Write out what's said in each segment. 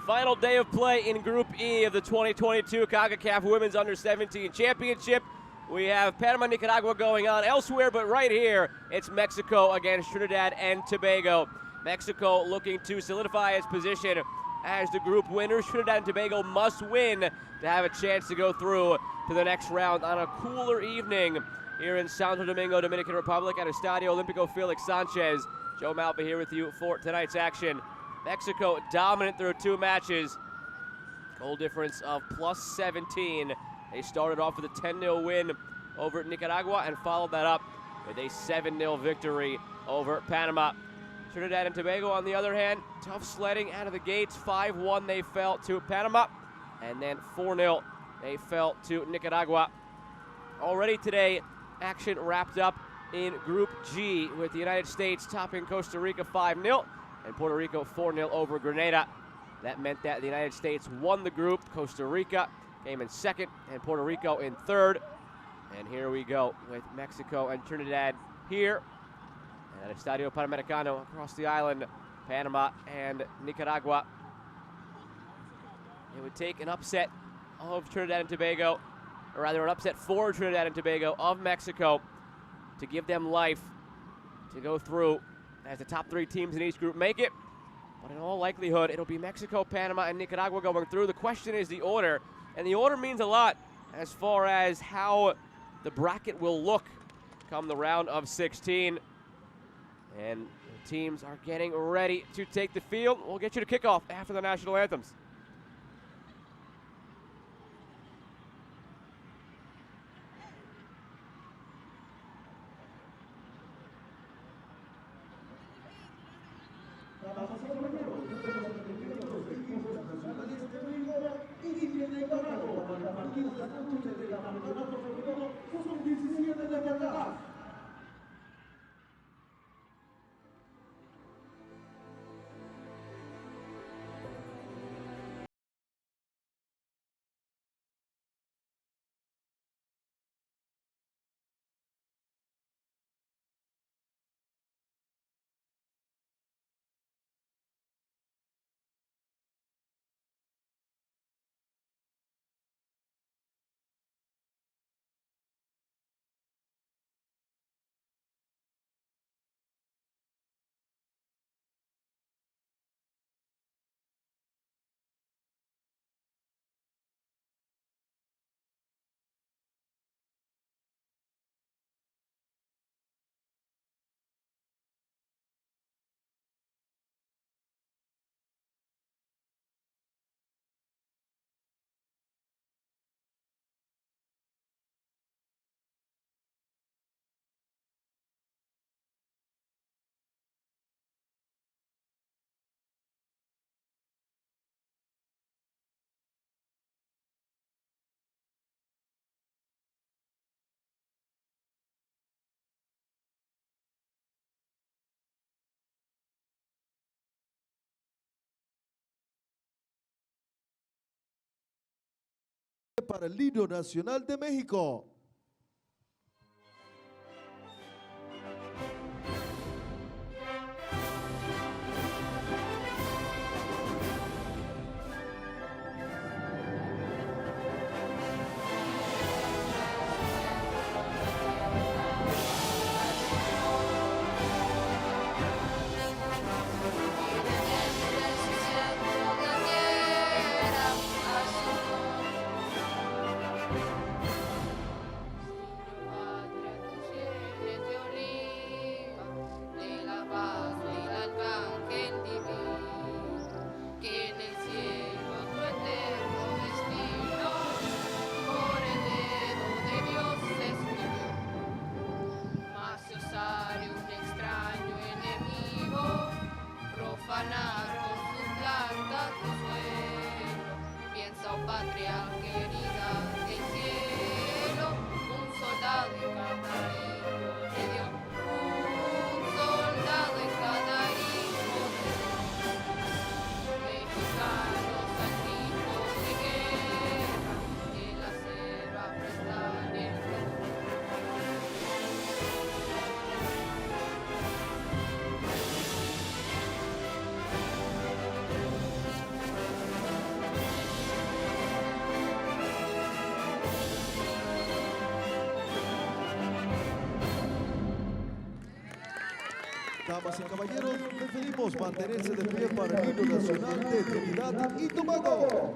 Final day of play in Group E of the 2022 Concacaf Women's Under-17 Championship. We have Panama-Nicaragua going on elsewhere, but right here, it's Mexico against Trinidad and Tobago. Mexico looking to solidify its position as the group winners. Trinidad and Tobago must win to have a chance to go through to the next round on a cooler evening here in Santo Domingo, Dominican Republic at Estadio Olímpico. Félix Sánchez, Joe Malpa here with you for tonight's action. Mexico dominant through two matches. Goal difference of plus 17. They started off with a 10-0 win over Nicaragua and followed that up with a 7-0 victory over Panama. Trinidad and Tobago, on the other hand, tough sledding out of the gates. 5-1 they fell to Panama, and then 4-0 they fell to Nicaragua. Already today, action wrapped up in Group G with the United States topping Costa Rica 5-0 and Puerto Rico 4-0 over Grenada. That meant that the United States won the group. Costa Rica came in second and Puerto Rico in third. And here we go with Mexico and Trinidad here at Estadio Panamericano across the island, Panama and Nicaragua. It would take an upset of Trinidad and Tobago, or rather an upset for Trinidad and Tobago of Mexico to give them life to go through as the top three teams in each group make it. But in all likelihood, it'll be Mexico, Panama, and Nicaragua going through. The question is the order, and the order means a lot as far as how the bracket will look come the round of 16. And the teams are getting ready to take the field. We'll get you to kickoff after the national anthems. Para el himno nacional de México. Damas y caballeros, les pedimos mantenerse de pie para el himno nacional de Trinidad y Tobago.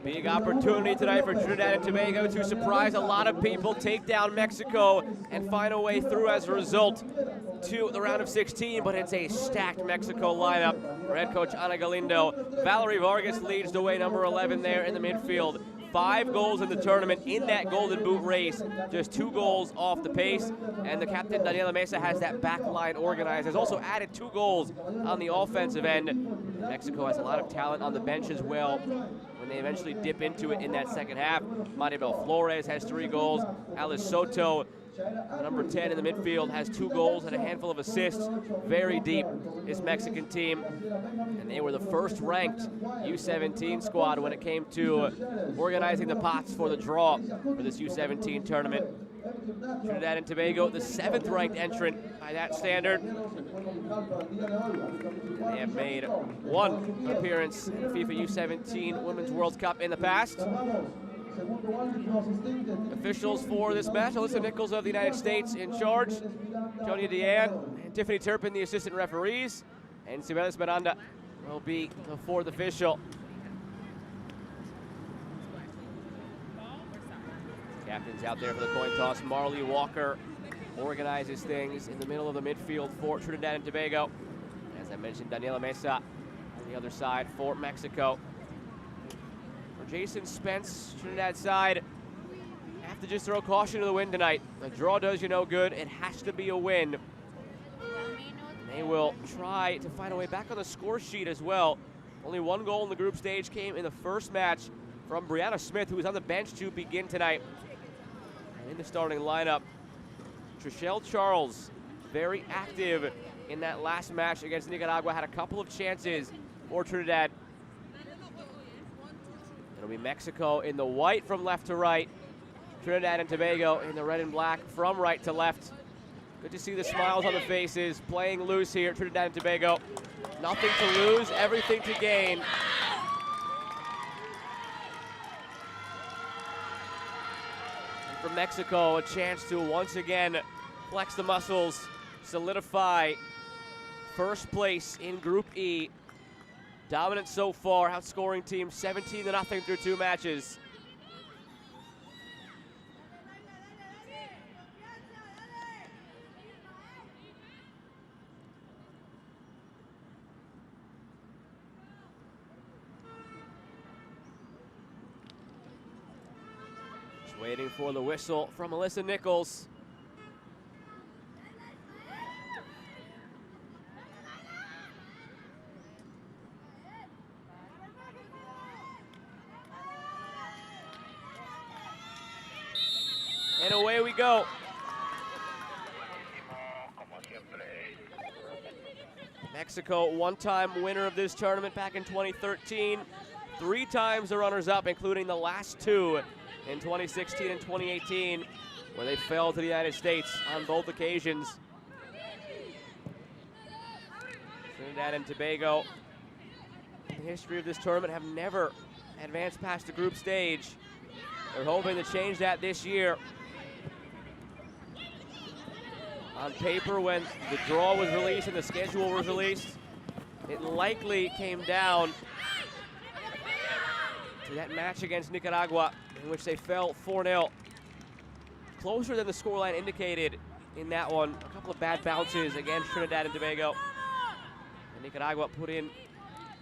Big opportunity tonight for Trinidad and Tobago to surprise a lot of people, take down Mexico, and find a way through as a result to the round of 16, but it's a stacked Mexico lineup for head coach Ana Galindo. Valerie Vargas leads the way, number 11 there in the midfield. 5 goals in the tournament in that Golden Boot race, just 2 goals off the pace, and the captain Daniela Mesa has that back line organized. Has also added 2 goals on the offensive end. Mexico has a lot of talent on the bench as well when they eventually dip into it in that second half. Maribel Flores has 3 goals. Alice Soto, number 10 in the midfield, has 2 goals and a handful of assists. Very deep, this Mexican team. And they were the first ranked U17 squad when it came to organizing the pots for the draw for this U17 tournament. Trinidad and Tobago, the 7th ranked entrant by that standard. They have made 1 appearance in the FIFA U17 Women's World Cup in the past. Officials for this match: Alyssa Nichols of the United States in charge, Tonya Deanne and Tiffany Turpin, the assistant referees, and Cibeles Miranda will be the 4th official. Captain's out there for the coin toss. Marley Walker organizes things in the middle of the midfield for Trinidad and Tobago. As I mentioned, Daniela Mesa on the other side for Mexico. For Jason Spence, Trinidad's side have to just throw caution to the wind tonight. A draw does you no good. It has to be a win. They will try to find a way back on the score sheet as well. Only 1 goal in the group stage came in the first match from Brianna Smith, who was on the bench to begin tonight. And in the starting lineup, Trishelle Charles, very active in that last match against Nicaragua, had a couple of chances for Trinidad. It'll be Mexico in the white from left to right, Trinidad and Tobago in the red and black from right to left. Good to see the smiles on the faces, playing loose here, Trinidad and Tobago. Nothing to lose, everything to gain. And for Mexico, a chance to once again flex the muscles, solidify first place in Group E. Dominant so far, outscoring team 17-0 through 2 matches. Just waiting for the whistle from Alyssa Nichols. And away we go. Mexico, 1-time winner of this tournament back in 2013. 3 times the runners-up, including the last 2 in 2016 and 2018, where they fell to the United States on both occasions. Trinidad and Tobago, in the history of this tournament, have never advanced past the group stage. They're hoping to change that this year. On paper, when the draw was released and the schedule was released, it likely came down to that match against Nicaragua, in which they fell 4-0. Closer than the scoreline indicated in that one. A couple of bad bounces against Trinidad and Tobago. And Nicaragua put in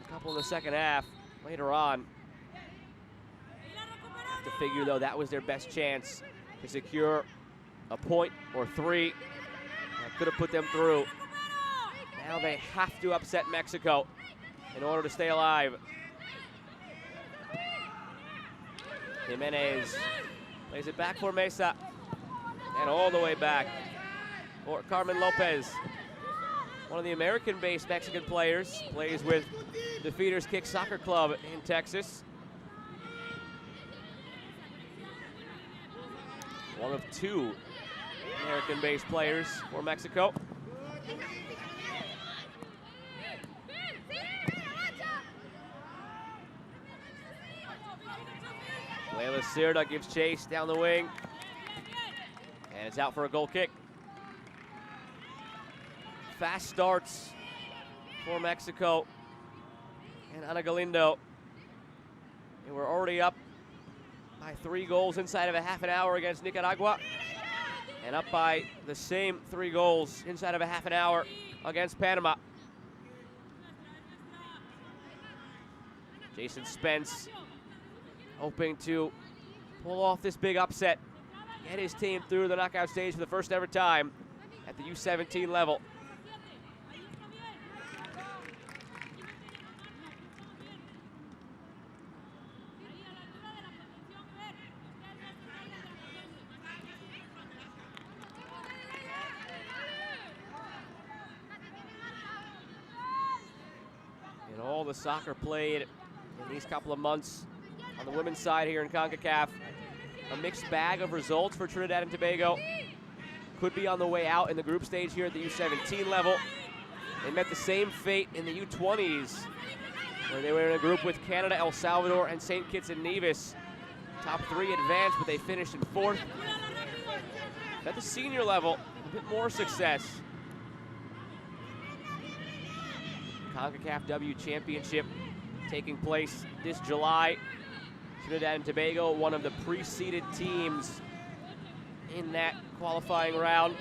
a couple in the second half later on. Have to figure, though, that was their best chance to secure a point or 3. That could have put them through. Now they have to upset Mexico in order to stay alive. Jimenez plays it back for Mesa. And all the way back for Carmen Lopez. One of the American-based Mexican players, plays with the Feeders Kick Soccer Club in Texas. One of 2 American-based players for Mexico. Leila Sirda gives chase down the wing. And it's out for a goal kick. Fast starts for Mexico and Ana Galindo. And we're already up by 3 goals inside of a half an hour against Nicaragua. And up by the same 3 goals inside of a half an hour against Panama. Jason Spence hoping to pull off this big upset. Get his team through the knockout stage for the first ever time at the U17 level. And all the soccer played in these couple of months on the women's side here in Concacaf. A mixed bag of results for Trinidad and Tobago. Could be on the way out in the group stage here at the U17 level. They met the same fate in the U20s, where they were in a group with Canada, El Salvador, and St. Kitts and Nevis. Top 3 advanced, but they finished in 4th. At the senior level, a bit more success. Concacaf W Championship taking place this July. Trinidad and Tobago, one of the preceded teams in that qualifying round.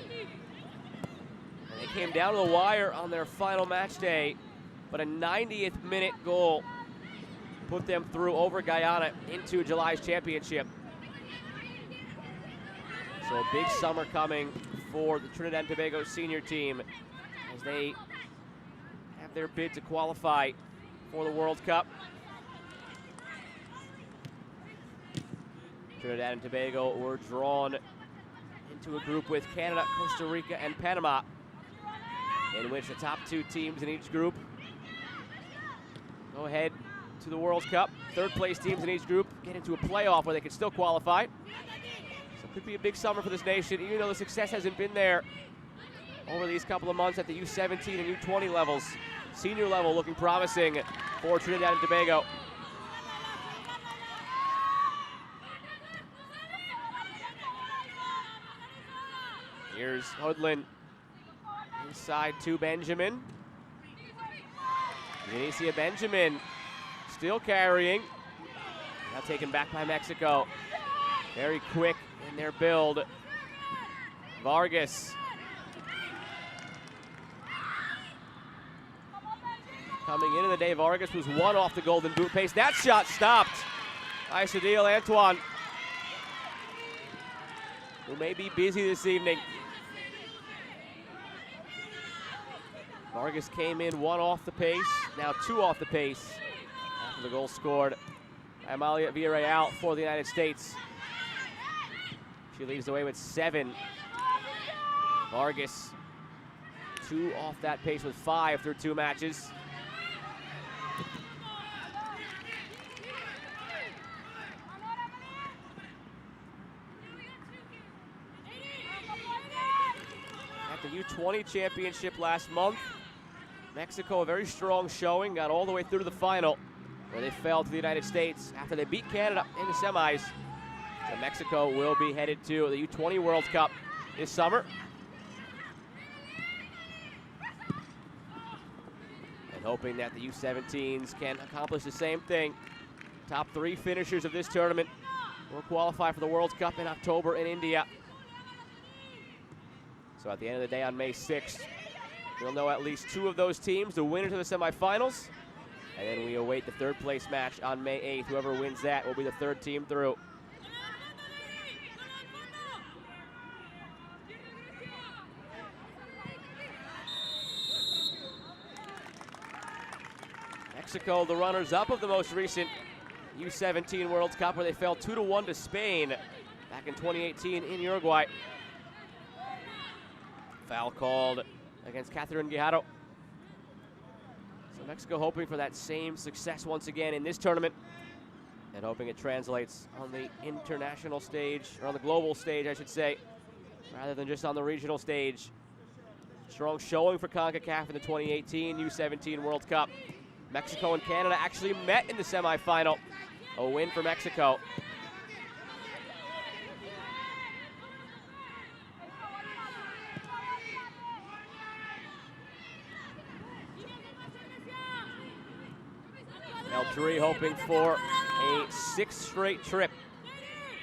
And they came down to the wire on their final match day, but a 90th minute goal put them through over Guyana into July's championship. So a big summer coming for the Trinidad and Tobago senior team as they have their bid to qualify for the World Cup. Trinidad and Tobago were drawn into a group with Canada, Costa Rica, and Panama, in which the top 2 teams in each group go ahead to the World Cup. 3rd place teams in each group get into a playoff where they can still qualify. So it could be a big summer for this nation, even though the success hasn't been there over these couple of months at the U17 and U20 levels. Senior level looking promising for Trinidad and Tobago. Here's Hoodlin inside to Benjamin. Vinicia Benjamin still carrying. Now taken back by Mexico. Very quick in their build. Vargas. Coming into the day, Vargas was 1 off the golden boot pace. That shot stopped by Sadil Antoine, who may be busy this evening. Vargas came in 1 off the pace, now 2 off the pace after the goal scored by Amalia Villarreal for the United States. She leads the way with 7. Vargas 2 off that pace with 5 through 2 matches. At the U20 championship last month, Mexico, a very strong showing, got all the way through to the final, where they fell to the United States after they beat Canada in the semis. So Mexico will be headed to the U20 World Cup this summer. And hoping that the U17s can accomplish the same thing Top 3 finishers of this tournament will qualify for the World Cup in October in India. So at the end of the day on May 6th, we'll know at least 2 of those teams, the winners of the semifinals, and then we await the 3rd place match on May 8th. Whoever wins that will be the 3rd team through. Mexico, the runners-up of the most recent U17 World Cup, where they fell 2-1 to Spain back in 2018 in Uruguay. Foul called against Catherine Guijarro. So Mexico hoping for that same success once again in this tournament, and hoping it translates on the international stage, or on the global stage, I should say, rather than just on the regional stage. Strong showing for Concacaf in the 2018 U17 World Cup. Mexico and Canada actually met in the semifinal. A win for Mexico. El hoping for a 6th straight trip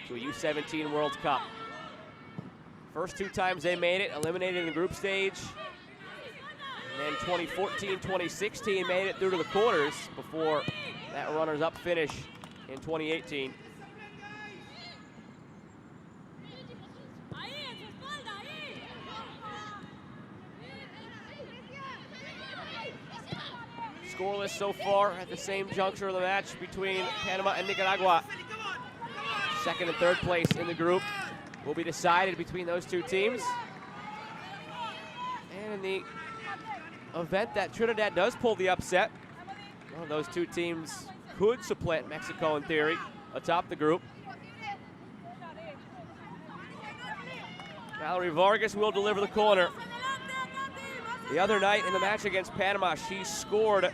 to a U17 World Cup. First 2 times they made it, eliminated in the group stage. And then 2014, 2016 made it through to the quarters before that runners-up finish in 2018. Scoreless so far at the same juncture of the match between Panama and Nicaragua. 2nd and 3rd place in the group will be decided between those 2 teams. And in the event that Trinidad does pull the upset, one of those 2 teams could supplant Mexico in theory atop the group. Valerie Vargas will deliver the corner. The other night in the match against Panama, she scored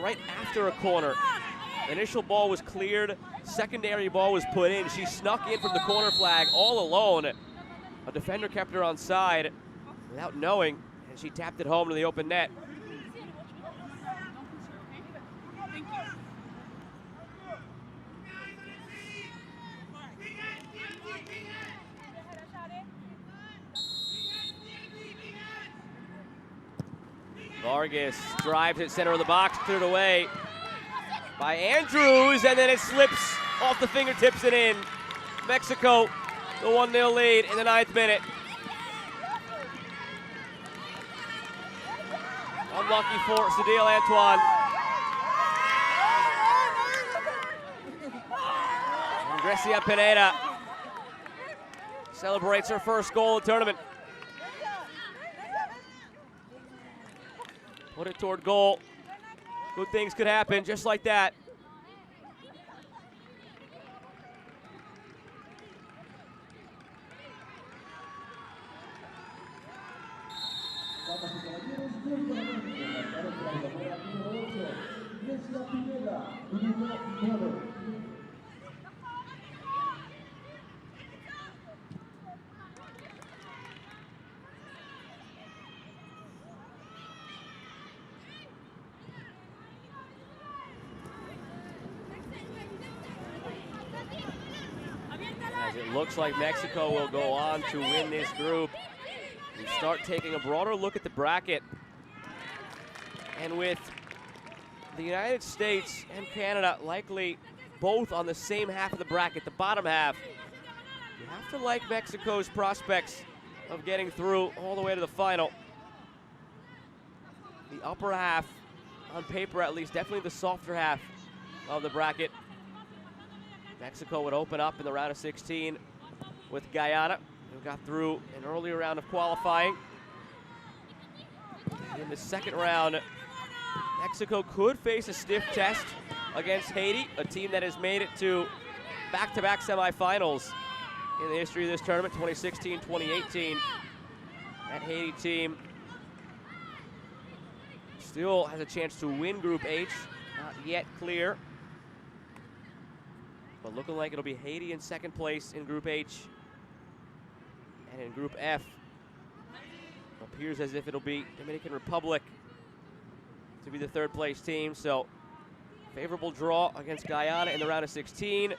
right after a corner. Initial ball was cleared, secondary ball was put in. She snuck in from the corner flag all alone. A defender kept her on side without knowing, and she tapped it home to the open net. Vargas drives it center of the box, cleared away by Andrews, and then it slips off the fingertips and in. Mexico, the 1-0 lead in the 9th minute. Unlucky for Cedille Antoine. And Grecia Pineda celebrates her first goal of the tournament. Put it toward goal. Good things could happen just like that. It looks like Mexico will go on to win this group. We start taking a broader look at the bracket. And with the United States and Canada likely both on the same half of the bracket, the bottom half, you have to like Mexico's prospects of getting through all the way to the final. The upper half, on paper at least, definitely the softer half of the bracket. Mexico would open up in the round of 16 with Guyana, who got through an earlier round of qualifying. In the 2nd round, Mexico could face a stiff test against Haiti, a team that has made it to back-to-back semifinals in the history of this tournament, 2016, 2018. That Haiti team still has a chance to win Group H, not yet clear. But looking like it'll be Haiti in 2nd place in Group H. And in Group F, appears as if it'll be Dominican Republic to be the 3rd place team. So Favorable draw against Guyana in the round of 16.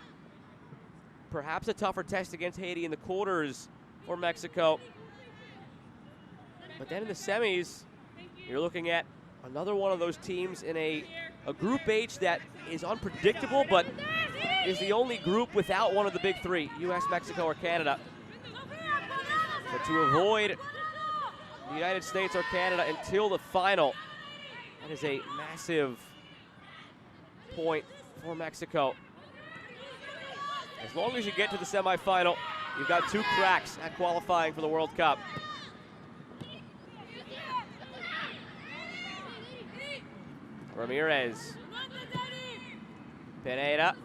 Perhaps a tougher test against Haiti in the quarters for Mexico. But then in the semis, you're looking at another one of those teams in a Group H that is unpredictable, but is the only group without one of the big three, US, Mexico, or Canada. But to avoid the United States or Canada until the final, that is a massive point for Mexico. As long as you get to the semifinal, you've got 2 cracks at qualifying for the World Cup. Ramirez. Pineda.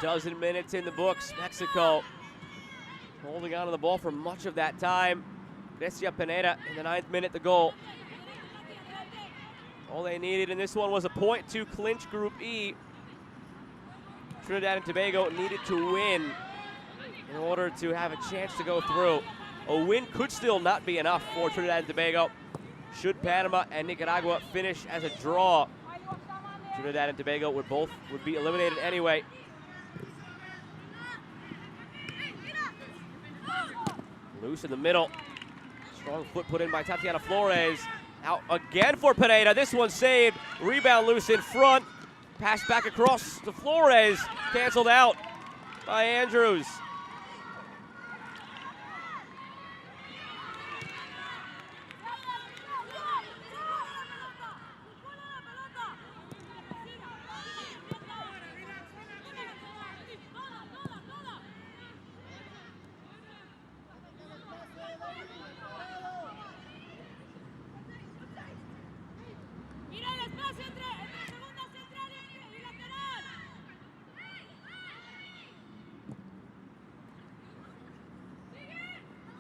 Dozen minutes in the books. Mexico holding on to the ball for much of that time. Grecia Pineda in the 9th minute, the goal. All they needed in this one was a point to clinch Group E. Trinidad and Tobago needed to win in order to have a chance to go through. A win could still not be enough for Trinidad and Tobago. Should Panama and Nicaragua finish as a draw, Trinidad and Tobago would be eliminated anyway. Loose in the middle. Strong foot put in by Tatiana Flores. Out again for Pineda. This one saved. Rebound loose in front. Pass back across to Flores. Canceled out by Andrews.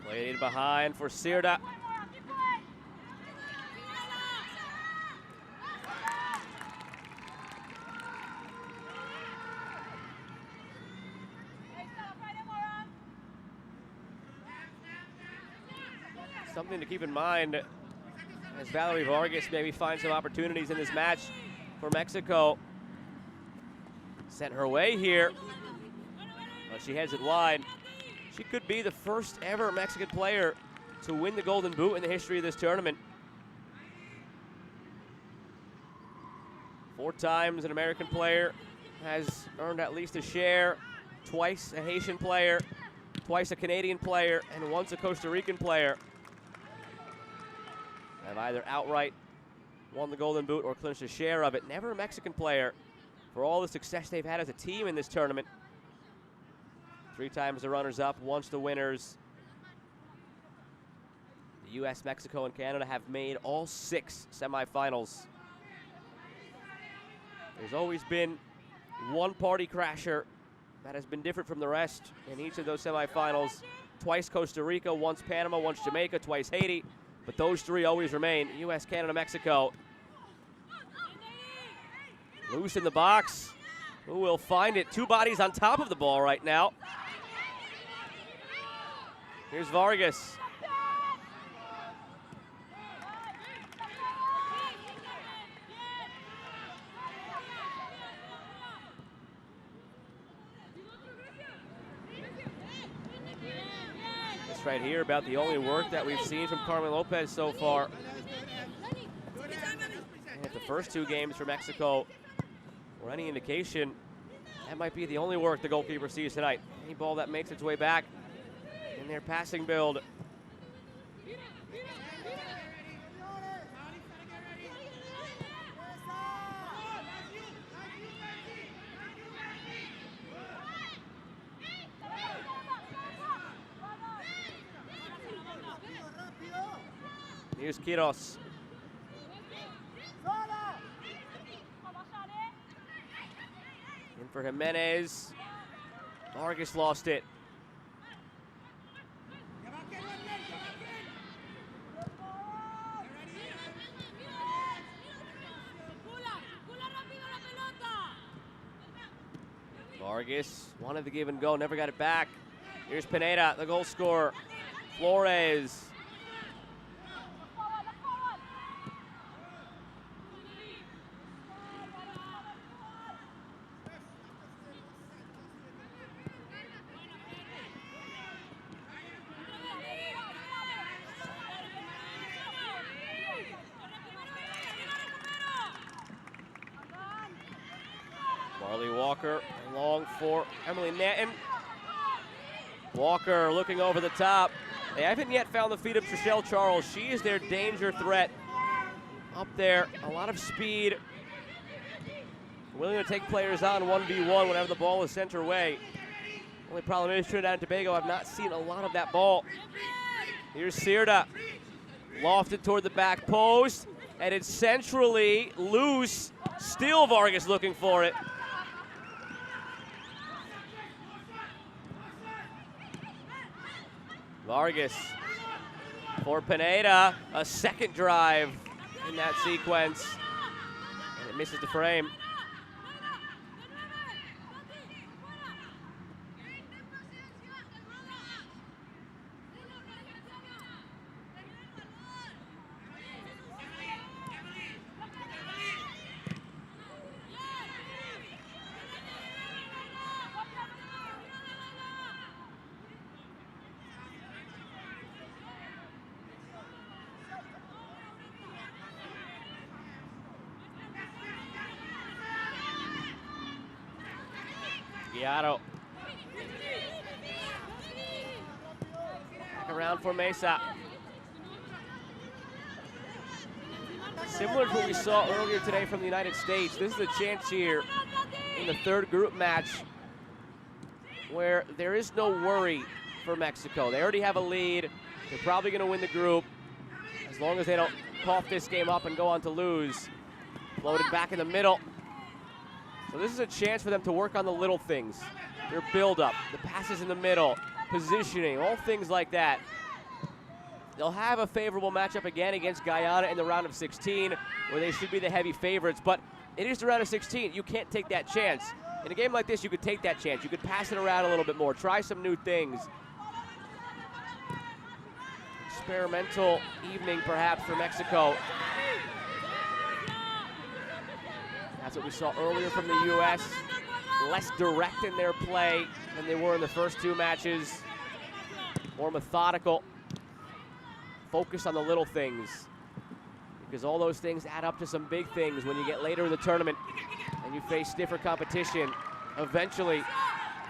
Played behind for Sirda. Something to keep in mind as Valerie Vargas maybe finds some opportunities in this match for Mexico. Sent her way here, but she heads it wide. She could be the first ever Mexican player to win the Golden Boot in the history of this tournament. 4 times an American player has earned at least a share, twice a Haitian player, twice a Canadian player, and once a Costa Rican player have either outright won the Golden Boot or clinched a share of it. Never a Mexican player for all the success they've had as a team in this tournament. 3 times the runners-up, once the winners. The U.S., Mexico, and Canada have made all 6 semifinals. There's always been one party crasher that has been different from the rest in each of those semifinals. Twice Costa Rica, once Panama, once Jamaica, twice Haiti. But those 3 always remain, U.S., Canada, Mexico. Loose in the box. Who will find it? 2 bodies on top of the ball right now. Here's Vargas. This right here about the only work that we've seen from Carmen Lopez so far. And if the first 2 games for Mexico were any indication, that might be the only work the goalkeeper sees tonight. Any ball that makes its way back in their passing build. Here's Quiros. for Jimenez. Vargas lost it. Vargas wanted the give and go, never got it back. Here's Pineda, the goal scorer. Flores. Marley Walker, long for Emily Natton. Walker looking over the top. They haven't yet found the feet of Trishelle Charles. She is their danger threat up there. A lot of speed. Willing to take players on 1v1 whenever the ball is sent her way. Only problem is Trinidad and Tobago have not seen a lot of that ball. Here's Sirda. Lofted toward the back post. And it's centrally loose. Still Vargas looking for it. Vargas for Pineda, a second drive in that sequence, and it misses the frame. Back around for Mesa. Similar to what we saw earlier today from the United States, this is a chance here in the third group match where there is no worry for Mexico. They already have a lead. They're probably going to win the group as long as they don't cough this game up and go on to lose. Floated back in the middle. So this is a chance for them to work on the little things. Their build-up, the passes in the middle, positioning, all things like that. They'll have a favorable matchup again against Guyana in the round of 16, where they should be the heavy favorites, but it is the round of 16. You can't take that chance. In a game like this, you could take that chance. You could pass it around a little bit more, try some new things. Experimental evening, perhaps, for Mexico. That's what we saw earlier from the U.S. Less direct in their play than they were in the first two matches. More methodical. Focus on the little things. Because all those things add up to some big things when you get later in the tournament and you face stiffer competition. Eventually,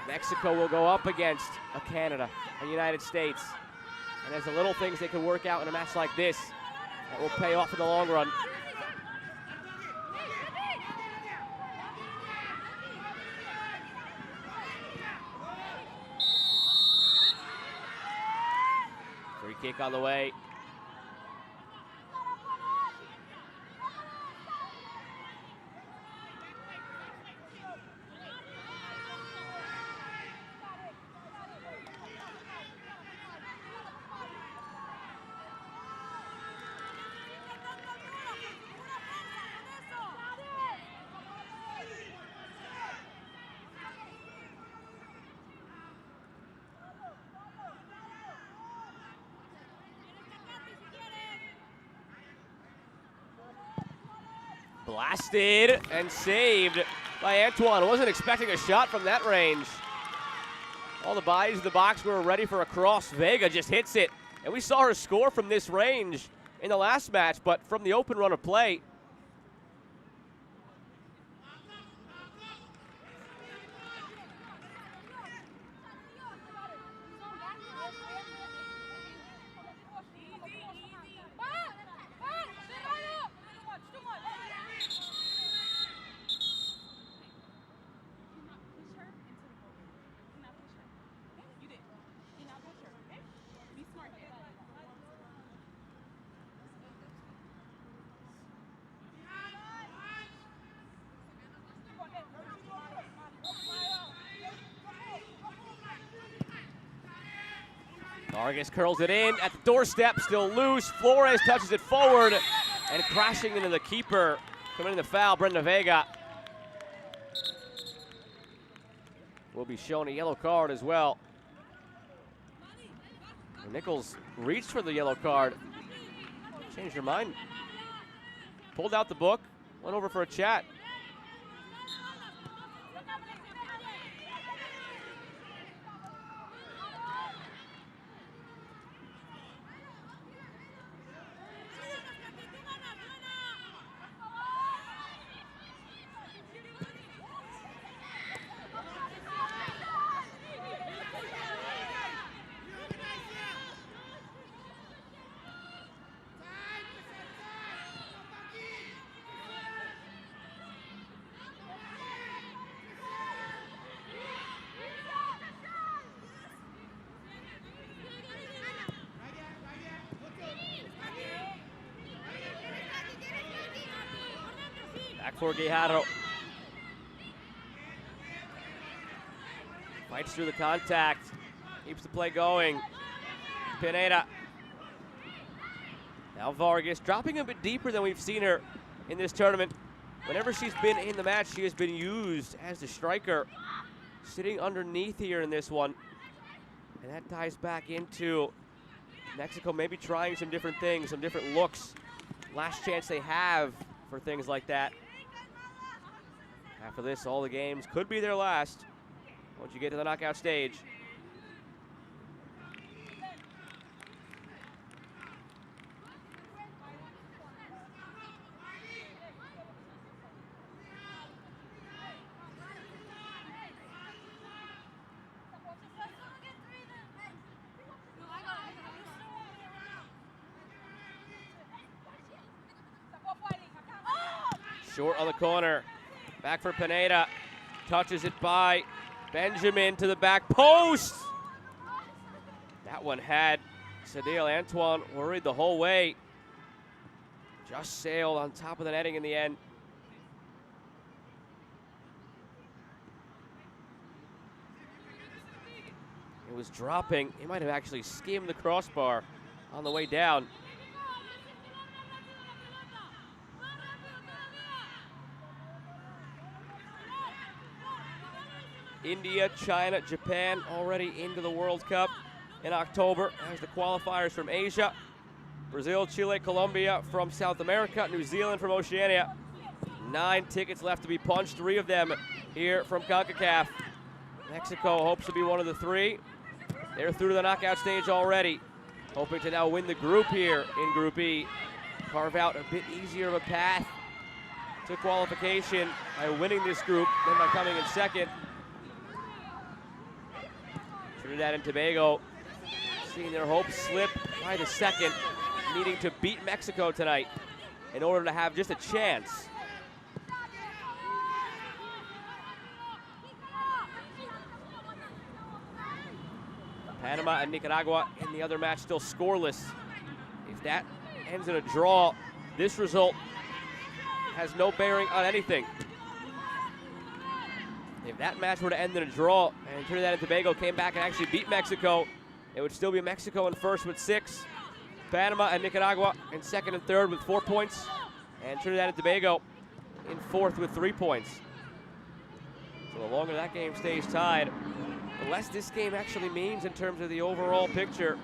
Mexico will go up against a Canada, a United States. And there's the little things they can work out in a match like this that will pay off in the long run. Free kick on the way. Blasted and saved by Antoine. Wasn't expecting a shot from that range. All the bodies in the box were ready for a cross. Vega just hits it. And we saw her score from this range in the last match, but from the open run of play. Vargas curls it in at the doorstep, still loose. Flores touches it forward and crashing into the keeper. Coming in the foul, Brenda Vega will be shown a yellow card as well. Nichols reached for the yellow card, changed her mind, pulled out the book, went over for a chat. Back for Guijarro. Fights through the contact. Keeps the play going. Pineda. Now Vargas dropping a bit deeper than we've seen her in this tournament. Whenever she's been in the match, she has been used as the striker. Sitting underneath here in this one. And that ties back into Mexico maybe trying some different things, some different looks. Last chance they have for things like that. After this, all the games could be their last once you get to the knockout stage. Short on the corner. Back for Pineda. Touches it by Benjamin to the back post. That one had Sadil Antoine worried the whole way. Just sailed on top of the netting in the end. It was dropping. He might have actually skimmed the crossbar on the way down. India, China, Japan already into the World Cup in October. There's the qualifiers from Asia. Brazil, Chile, Colombia from South America, New Zealand from Oceania. 9 tickets left to be punched, 3 of them here from Concacaf. Mexico hopes to be one of the 3. They're through to the knockout stage already. Hoping to now win the group here in Group E. Carve out a bit easier of a path to qualification by winning this group than by coming in second. Trinidad and Tobago seeing their hopes slip by the second, needing to beat Mexico tonight in order to have just a chance. Panama and Nicaragua in the other match still scoreless. If that ends in a draw, this result has no bearing on anything. If that match were to end in a draw and Trinidad and Tobago came back and actually beat Mexico, it would still be Mexico in first with 6, Panama and Nicaragua in second and third with 4 points, and Trinidad and Tobago in fourth with 3 points. So the longer that game stays tied, the less this game actually means in terms of the overall picture.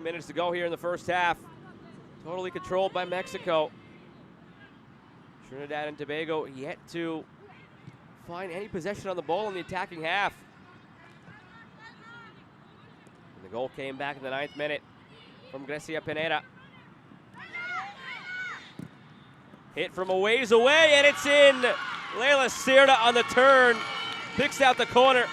Minutes to go here in the first half. Totally controlled by Mexico. Trinidad and Tobago yet to find any possession on the ball in the attacking half. And the goal came back in the 9th minute from Grecia Pineda. Hit from a ways away, and it's in. Leila Sirda on the turn. Picks out the corner.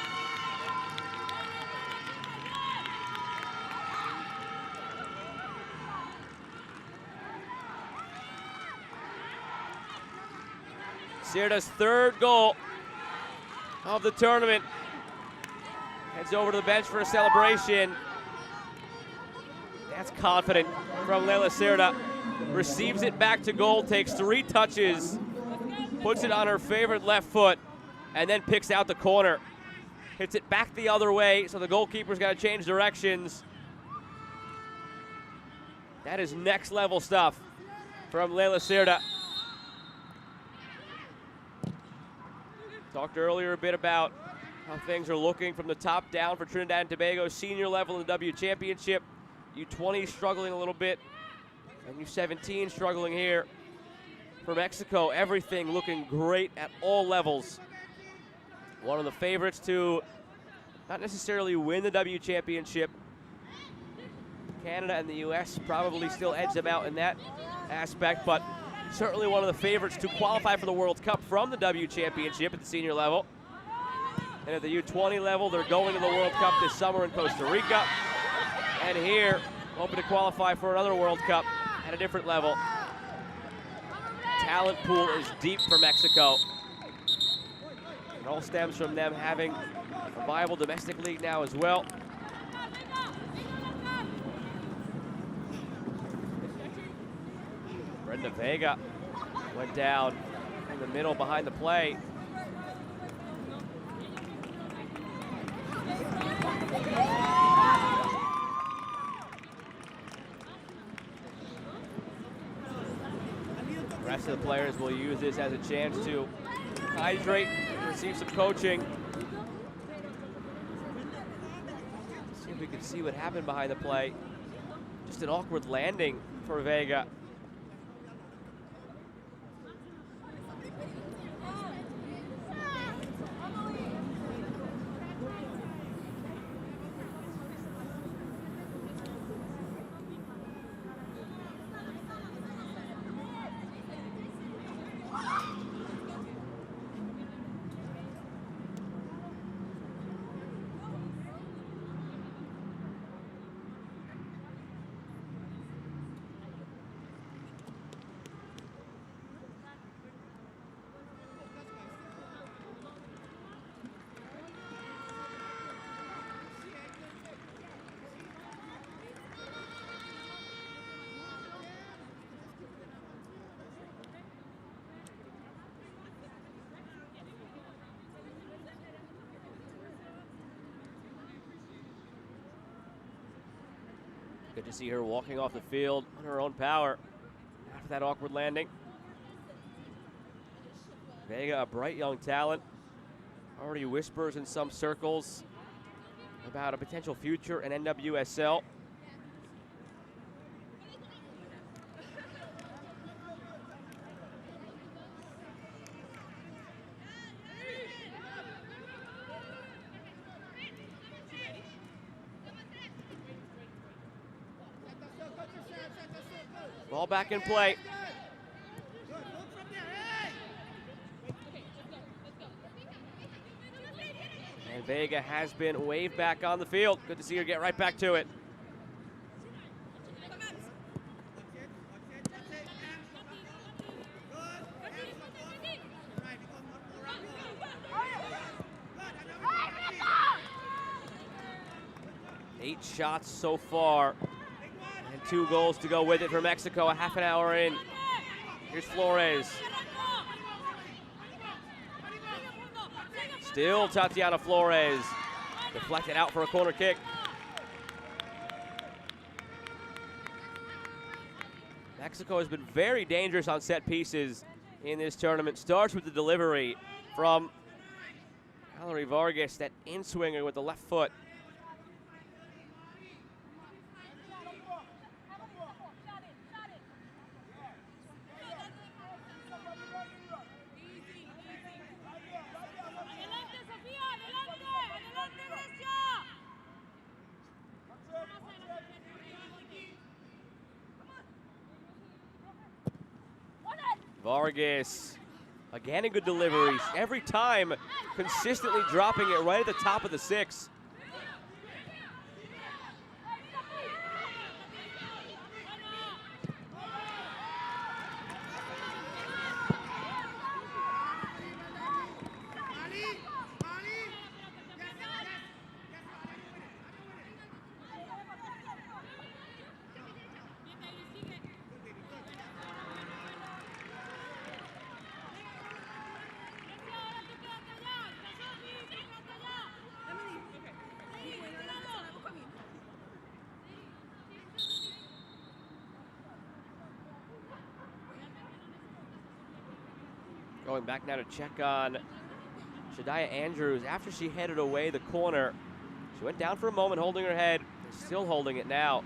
Sirda's 3rd goal of the tournament. Heads over to the bench for a celebration. That's confident from Leila Sirda. receives it back to goal, takes 3 touches, puts it on her favorite left foot, and then picks out the corner. Hits it back the other way, so the goalkeeper's got to change directions. That is next level stuff from Leila Sirda. Talked earlier a bit about how things are looking from the top down for Trinidad and Tobago, senior level in the W Championship. U20 struggling a little bit, and U17 struggling here. For Mexico, everything looking great at all levels. One of the favorites to not necessarily win the W Championship. Canada and the US probably still edge them out in that aspect, but certainly one of the favorites to qualify for the World Cup from the W Championship at the senior level. And at the U20 level, they're going to the World Cup this summer in Costa Rica. And here, hoping to qualify for another World Cup at a different level. Talent pool is deep for Mexico. It all stems from them having a viable domestic league now as well. Brenda Vega went down in the middle behind the play. The rest of the players will use this as a chance to hydrate, receive some coaching. See if we can see what happened behind the play. Just an awkward landing for Vega. Good to see her walking off the field on her own power after that awkward landing. Vega, a bright young talent, already whispers in some circles about a potential future in NWSL. Ball back in play. And Vega has been waved back on the field. Good to see her get right back to it. Eight shots so far. And 2 goals to go with it for Mexico, a half an hour in. Here's Flores. Still Tatiana Flores. Deflected out for a corner kick. Mexico has been very dangerous on set pieces in this tournament. Starts with the delivery from Valerie Vargas, that in-swinger with the left foot. Vargas, again in good deliveries. Every time, consistently dropping it right at the top of the 6. Going back now to check on Shadiah Andrews after she headed away the corner. She went down for a moment holding her head, still holding it now.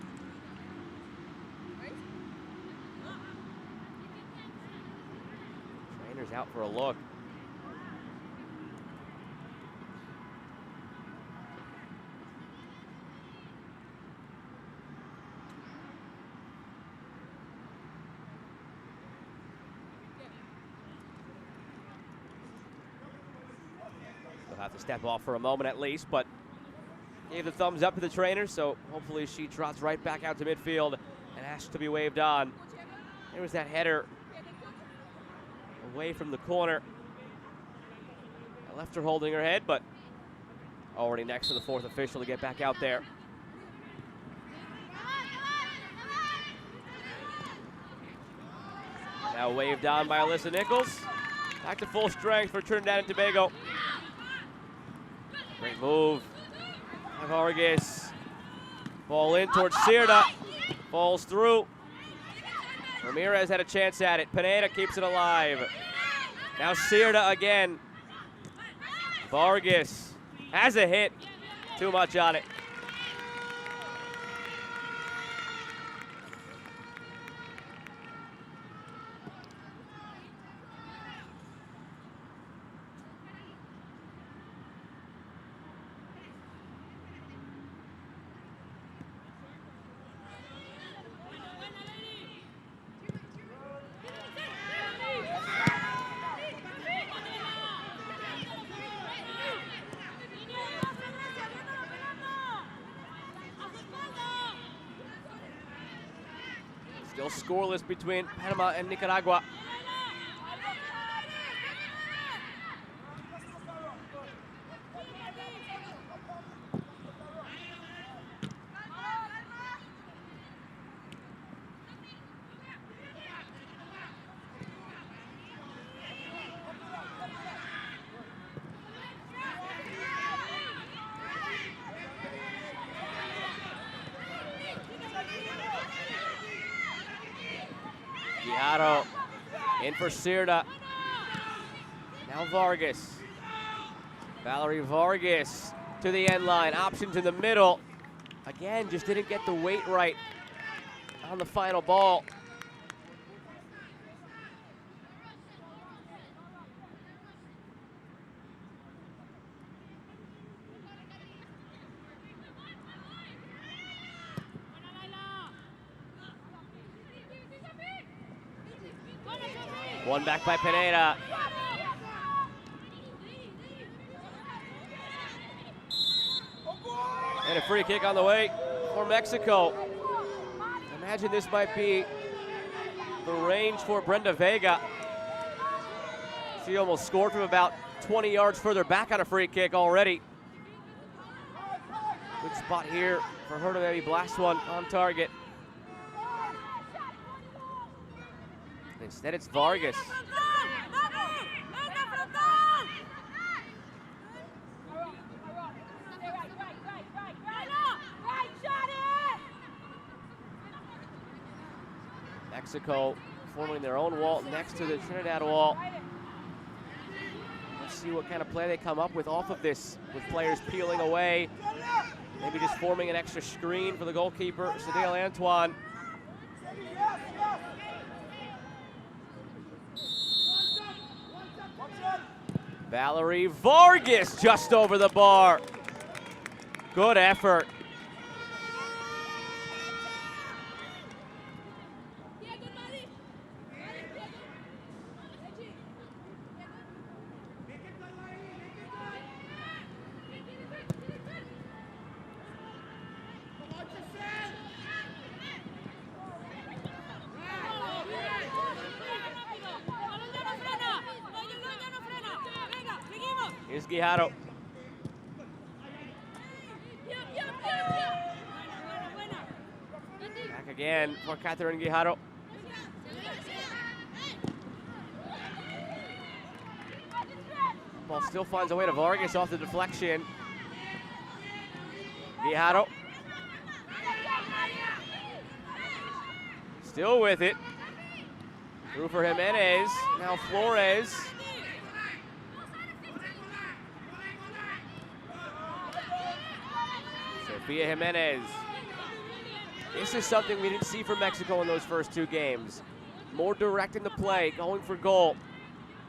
Trainer's out for a look. Have to step off for a moment at least, but gave the thumbs up to the trainer, so hopefully she trots right back out to midfield and asks to be waved on. There was that header away from the corner. I left her holding her head, but already next to the fourth official to get back out there. Now waved on by Alyssa Nichols. Back to full strength for Trinidad and Tobago. Great move by Vargas. Ball in towards Sirda. Falls through. Ramirez had a chance at it. Pineda keeps it alive. Now Sirda again. Vargas has a hit. Too much on it. Still scoreless between Panama and Nicaragua. Guijarro in for Sirda. Now Vargas. Valerie Vargas to the end line. Options in the middle. Again, just didn't get the weight right on the final ball. One back by Pineda. And a free kick on the way for Mexico. Imagine this might be the range for Brenda Vega. She almost scored from about 20 yards further back on a free kick already. Good spot here for her to maybe blast one on target. Instead, it's Vargas. Mexico forming their own wall next to the Trinidad wall. Let's see what kind of play they come up with off of this, with players peeling away. Maybe just forming an extra screen for the goalkeeper, Sadale Antoine. Valerie Vargas just over the bar. Good effort. Here's Guijarro. Back again for Catherine Guijarro. Ball still finds a way to Vargas off the deflection. Guijarro. Still with it. Through for Jimenez. Now Flores. Sofia Jimenez. This is something we didn't see from Mexico in those first two games. More direct in the play, going for goal.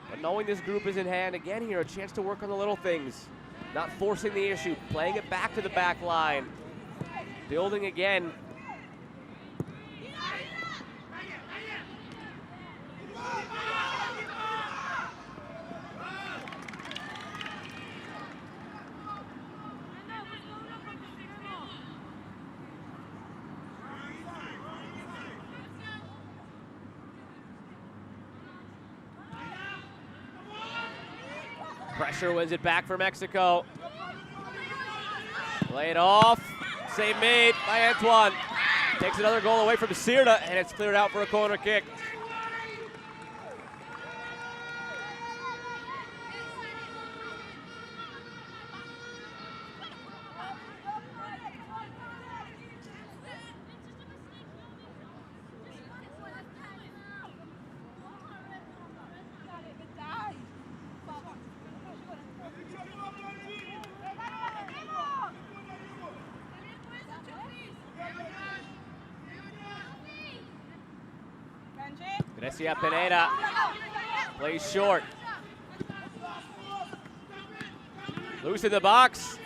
But knowing this group is in hand, again here, a chance to work on the little things. Not forcing the issue, playing it back to the back line. Building again. Pressure wins it back for Mexico. Played off. Save made by Antoine. Takes another goal away from Sirda, and it's cleared out for a corner kick. Grecia Pineda plays short. Loose in the box.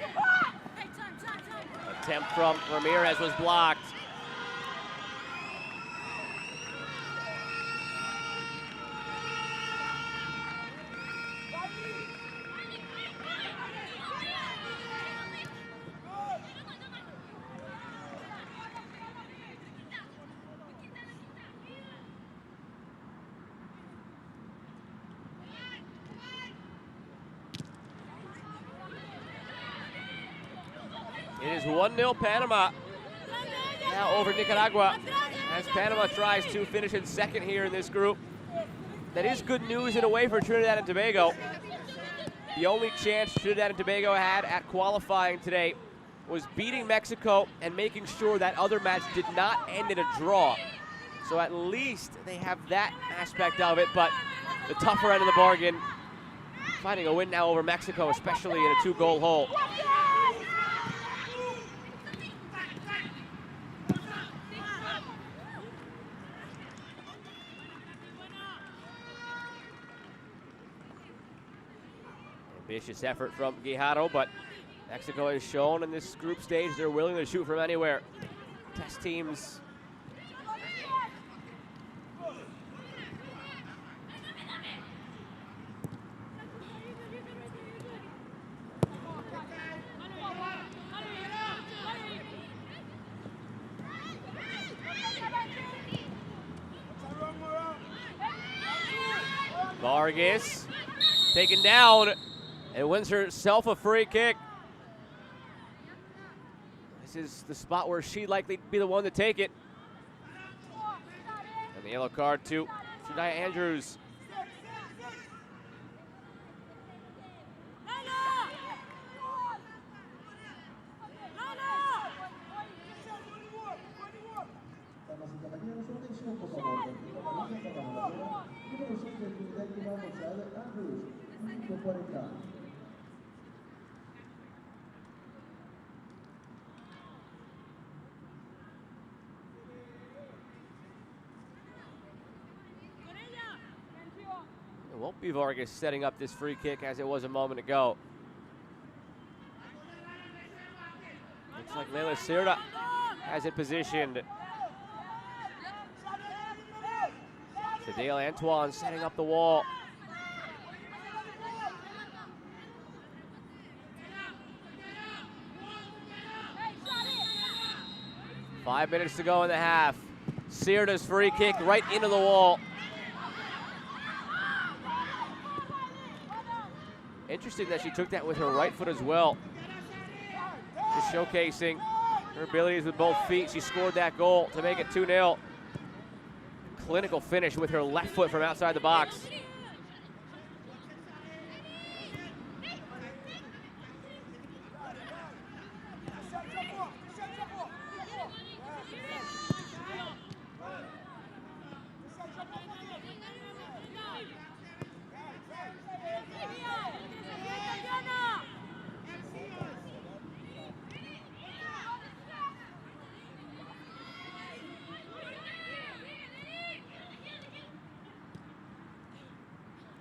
Attempt from Ramirez was blocked. It is 1-0 Panama now over Nicaragua as Panama tries to finish in second here in this group. That is good news in a way for Trinidad and Tobago. The only chance Trinidad and Tobago had at qualifying today was beating Mexico and making sure that other match did not end in a draw. So at least they have that aspect of it, but the tougher end of the bargain, finding a win now over Mexico, especially in a 2-goal hole. Ambitious effort from Guijarro, but Mexico has shown in this group stage they're willing to shoot from anywhere. Test teams. Vargas taken down and wins herself a free kick. This is the spot where she'd likely be the one to take it. And the yellow card to Jediah Andrews. It won't be Vargas setting up this free kick as it was a moment ago. Looks like Leila Sirda has it positioned. Shadale Antoine setting up the wall. Five minutes to go in the half. Sirda's free kick right into the wall. Interesting that she took that with her right foot as well. Just showcasing her abilities with both feet. She scored that goal to make it 2-0. Clinical finish with her left foot from outside the box.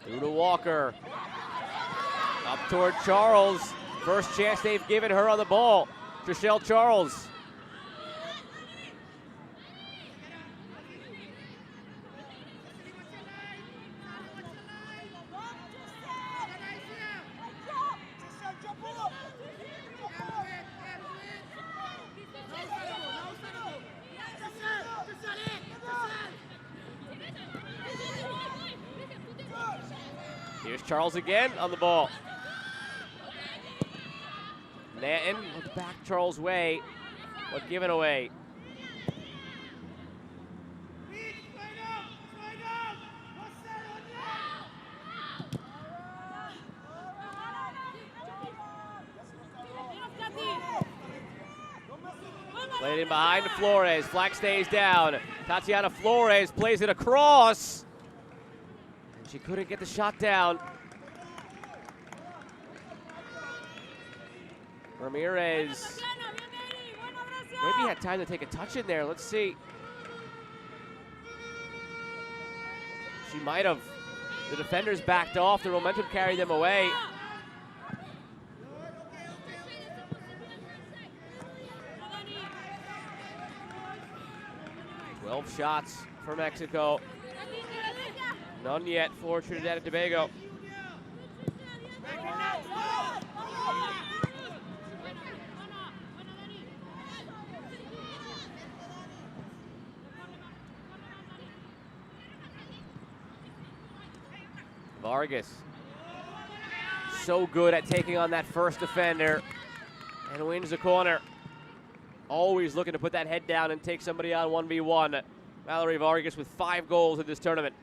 Through to Walker. Up toward Charles. First chance they've given her on the ball. Trishelle Charles. Here's Charles again on the ball. Nanton looked back Charles' way, but given away. Played in behind to Flores. Flag stays down. Tatiana Flores plays it across. And she couldn't get the shot down. Ramirez maybe had time to take a touch in there. Let's see. She might have. The defenders backed off. The momentum carried them away. Twelve shots for Mexico. None yet for Trinidad and Tobago. Vargas, so good at taking on that first defender and wins the corner. Always looking to put that head down and take somebody on 1v1. Valerie Vargas with 5 goals in this tournament.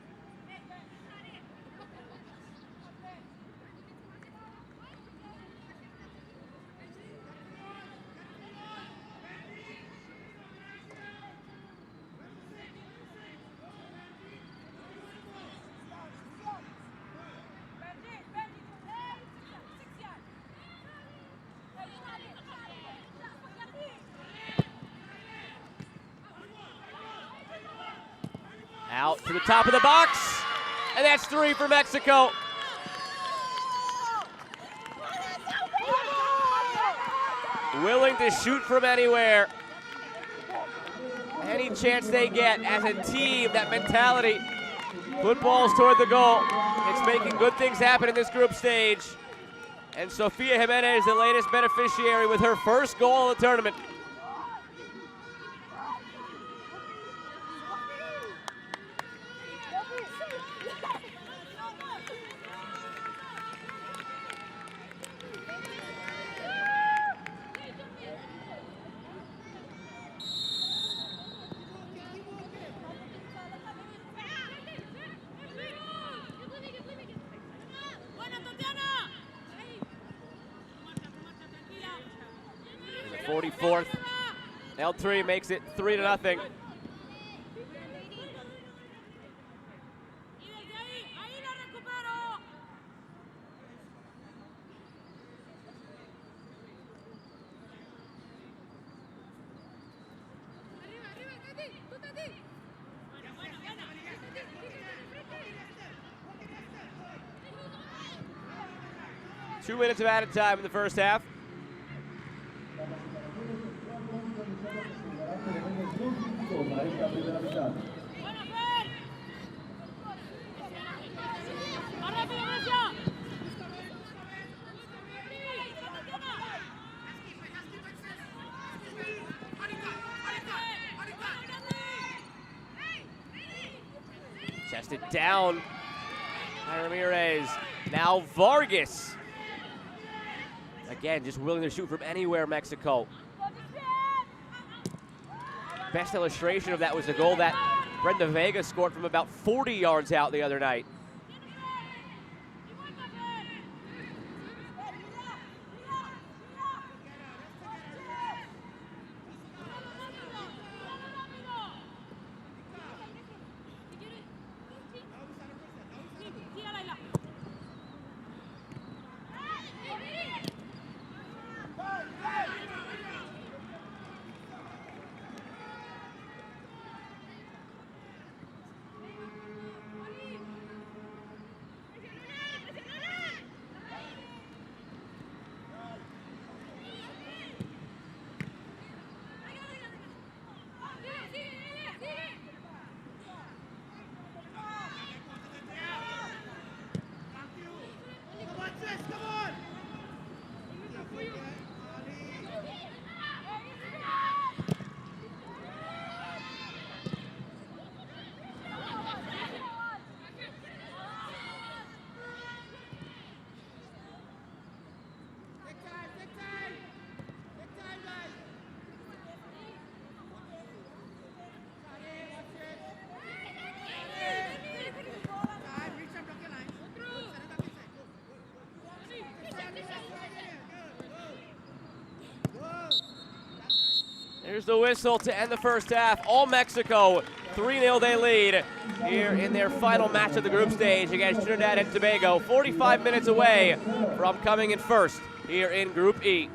Out to the top of the box, and that's 3 for Mexico. Willing to shoot from anywhere. Any chance they get as a team, that mentality. Footballs toward the goal. It's making good things happen in this group stage. And Sofia Jimenez, the latest beneficiary with her first goal of the tournament. In the 44th, L3 makes it 3-0. Two minutes of added time in the first half. Chested down by Ramirez. Now Vargas. Again, just willing to shoot from anywhere, Mexico. Best illustration of that was the goal that Brenda Vega scored from about 40 yards out the other night. Here's the whistle to end the first half. All Mexico, 3-0 they lead here in their final match of the group stage against Trinidad and Tobago. 45 minutes away from coming in first here in Group E.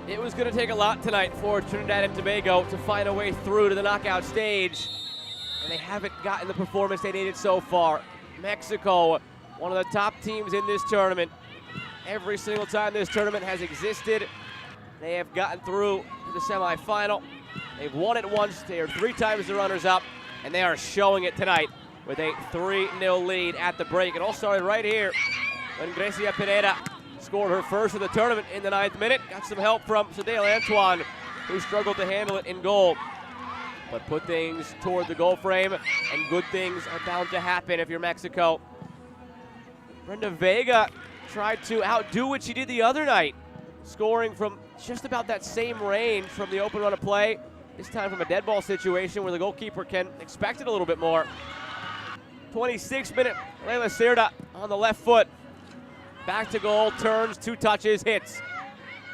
It was going to take a lot tonight for Trinidad and Tobago to find a way through to the knockout stage, and they haven't gotten the performance they needed so far. Mexico, one of the top teams in this tournament. Every single time this tournament has existed, they have gotten through to the semifinal. They've won it once, they are 3 times the runners-up, and they are showing it tonight with a 3-0 lead at the break. It all started right here when Grecia Pineda scored her first of the tournament in the 9th minute. Got some help from Sadale Antoine, who struggled to handle it in goal, but put things toward the goal frame, and good things are bound to happen if you're Mexico. Brenda Vega tried to outdo what she did the other night, scoring from just about that same range from the open run of play, this time from a dead ball situation where the goalkeeper can expect it a little bit more. 26th minute, Leila Cerda on the left foot. Back to goal, turns, 2 touches, hits.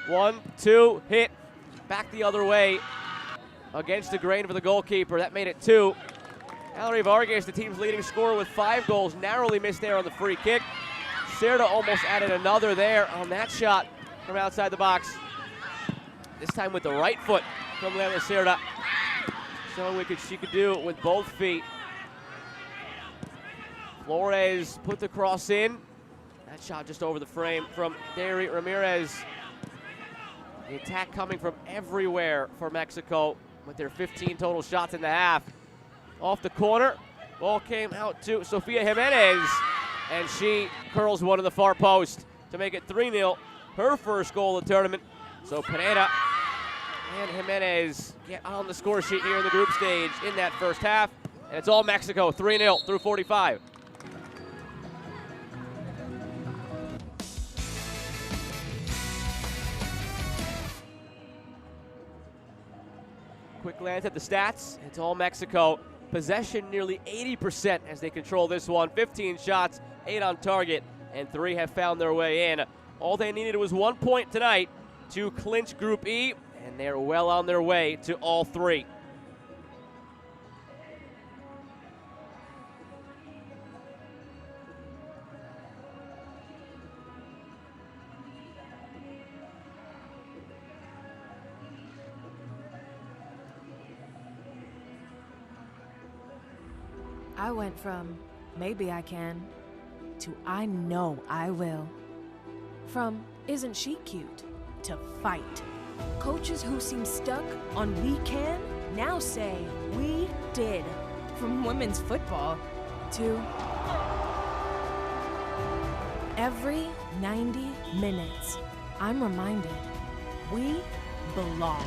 1, 2, hit. Back the other way against the grain for the goalkeeper. That made it 2. Valerie Vargas, the team's leading scorer with 5 goals, narrowly missed there on the free kick. Cerda almost added another there on that shot from outside the box. This time with the right foot from Leila Cerda. Showing she could do it with both feet. Flores put the cross in. That shot just over the frame from Derry Ramirez. The attack coming from everywhere for Mexico with their 15 total shots in the half. Off the corner, ball came out to Sofia Jimenez, and she curls one to the far post to make it 3-0. Her first goal of the tournament. So Pineda and Jimenez get on the score sheet here in the group stage in that first half. And it's all Mexico, 3-0 through 45. Quick glance at the stats. It's all Mexico. Possession nearly 80% as they control this one. 15 shots, 8 on target, and 3 have found their way in. All they needed was 1 point tonight to clinch Group E, and they're well on their way to all 3. I went from maybe I can to I know I will. From isn't she cute to fight. Coaches who seem stuck on we can now say we did. From women's football to every 90 minutes, I'm reminded we belong.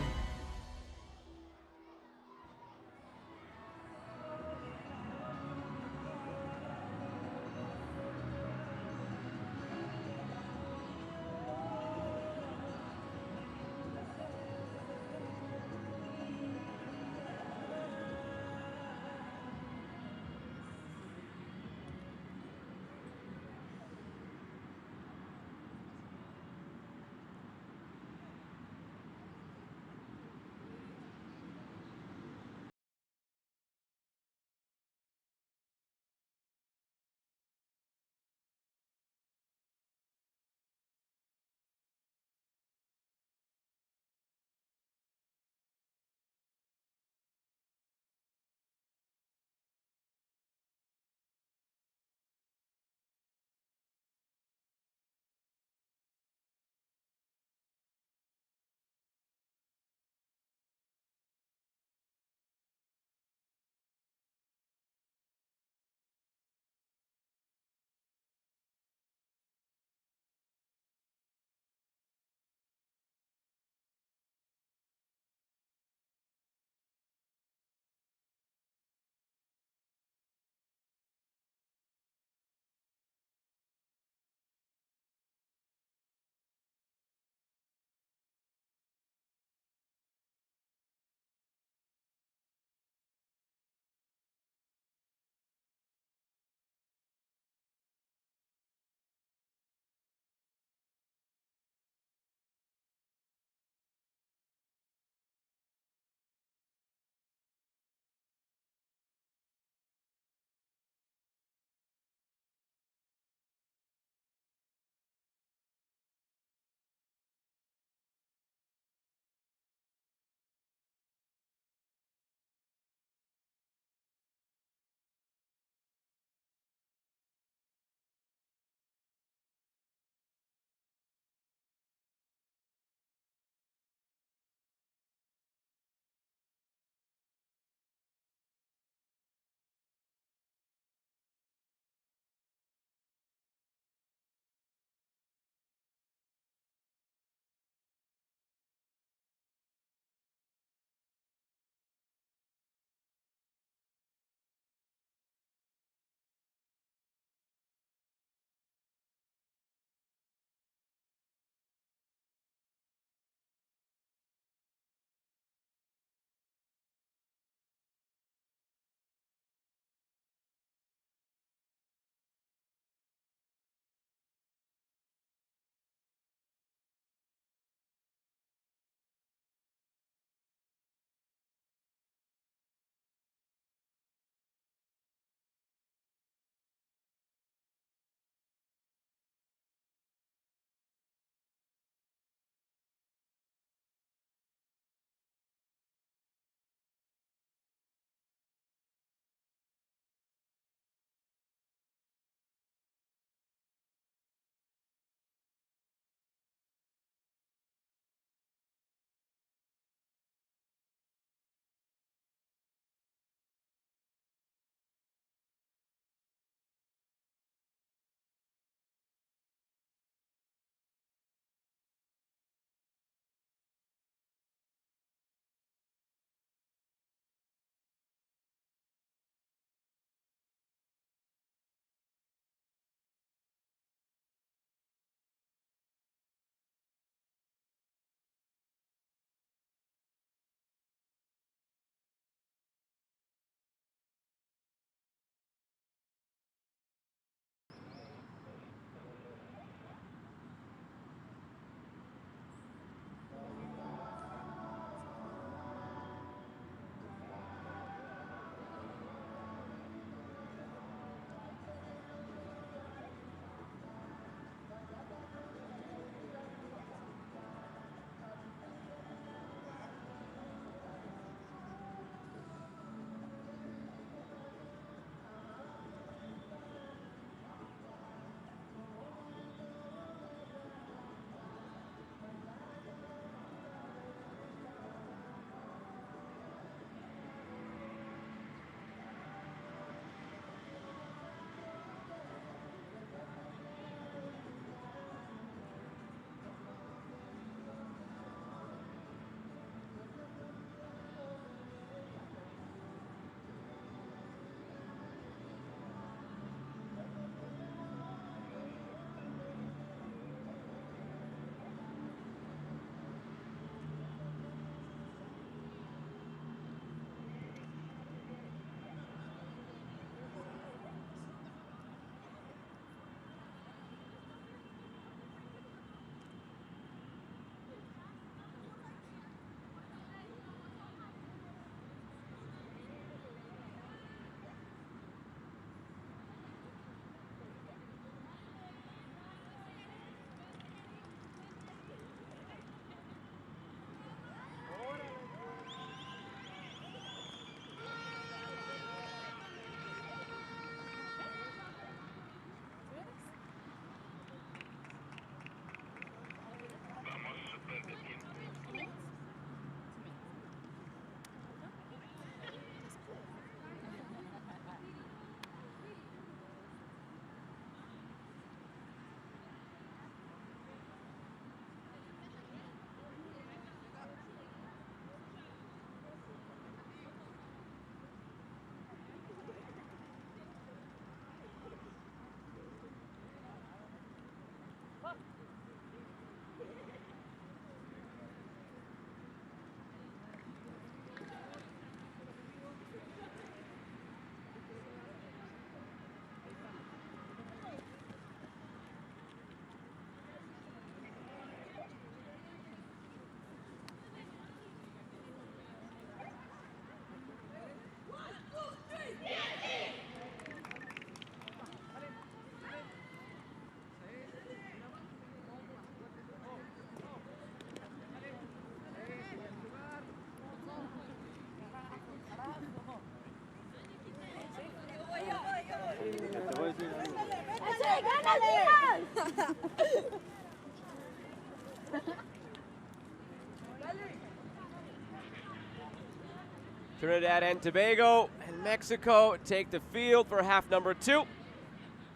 Trinidad and Tobago and Mexico take the field for half number 2.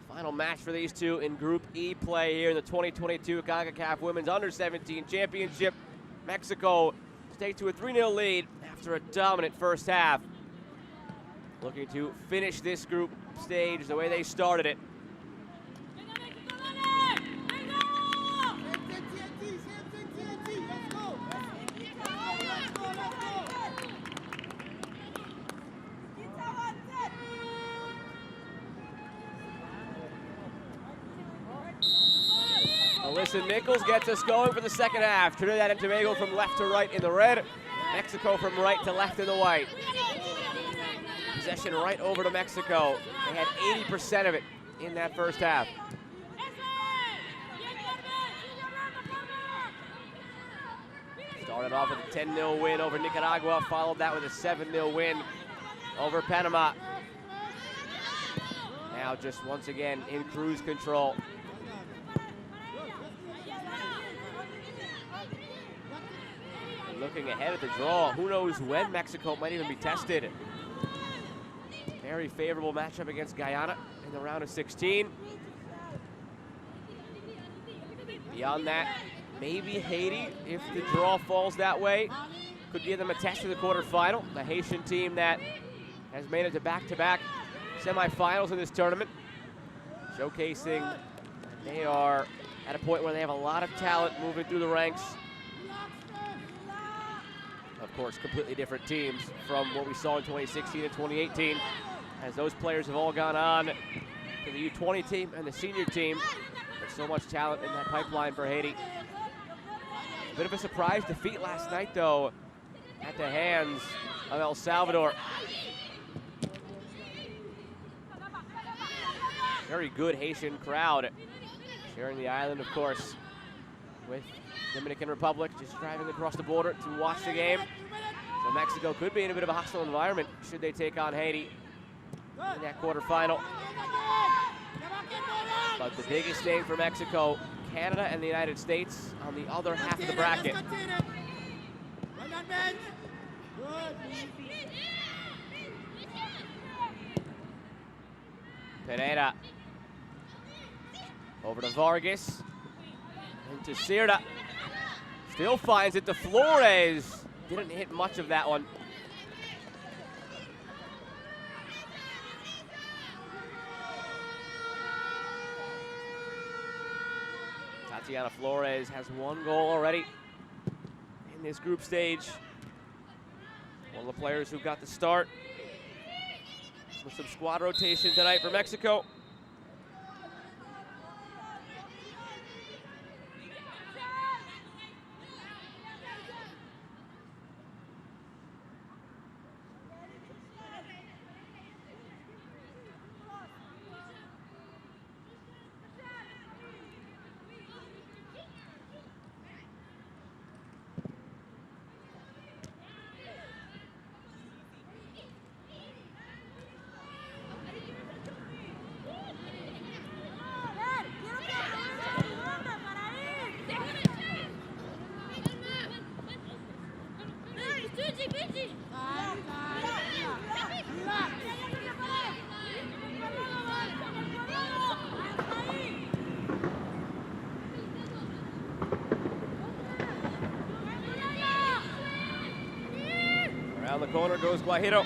Final match for these two in Group E play here in the 2022 Concacaf Women's Under-17 Championship. Mexico takes to a 3-0 lead after a dominant first half. Looking to finish this group stage the way they started it. Alyssa Nichols gets us going for the second half. Trinidad and Tobago from left to right in the red. Mexico from right to left in the white. Possession right over to Mexico. They had 80% of it in that first half. Started off with a 10-0 win over Nicaragua, followed that with a 7-0 win over Panama. Now just once again in cruise control. Looking ahead at the draw, who knows when Mexico might even be tested. Very favorable matchup against Guyana in the round of 16. Beyond that, maybe Haiti, if the draw falls that way, could give them a test for the quarterfinal. The Haitian team that has made it to back-to-back semifinals in this tournament, showcasing that they are at a point where they have a lot of talent moving through the ranks. Of course, completely different teams from what we saw in 2016 and 2018, as those players have all gone on to the U20 team and the senior team. There's so much talent in that pipeline for Haiti. A bit of a surprise defeat last night, though, at the hands of El Salvador. Very good Haitian crowd, sharing the island, of course, with Dominican Republic, just driving across the border to watch the game. So Mexico could be in a bit of a hostile environment should they take on Haiti in that quarterfinal. But the biggest thing for Mexico, Canada and the United States on the other half of the bracket. Pereira over to Vargas, into Sirda. Still finds it to Flores. Didn't hit much of that one. Tatiana Flores has 1 goal already in this group stage. One of the players who got the start with some squad rotation tonight for Mexico. Around the corner goes Guajiro.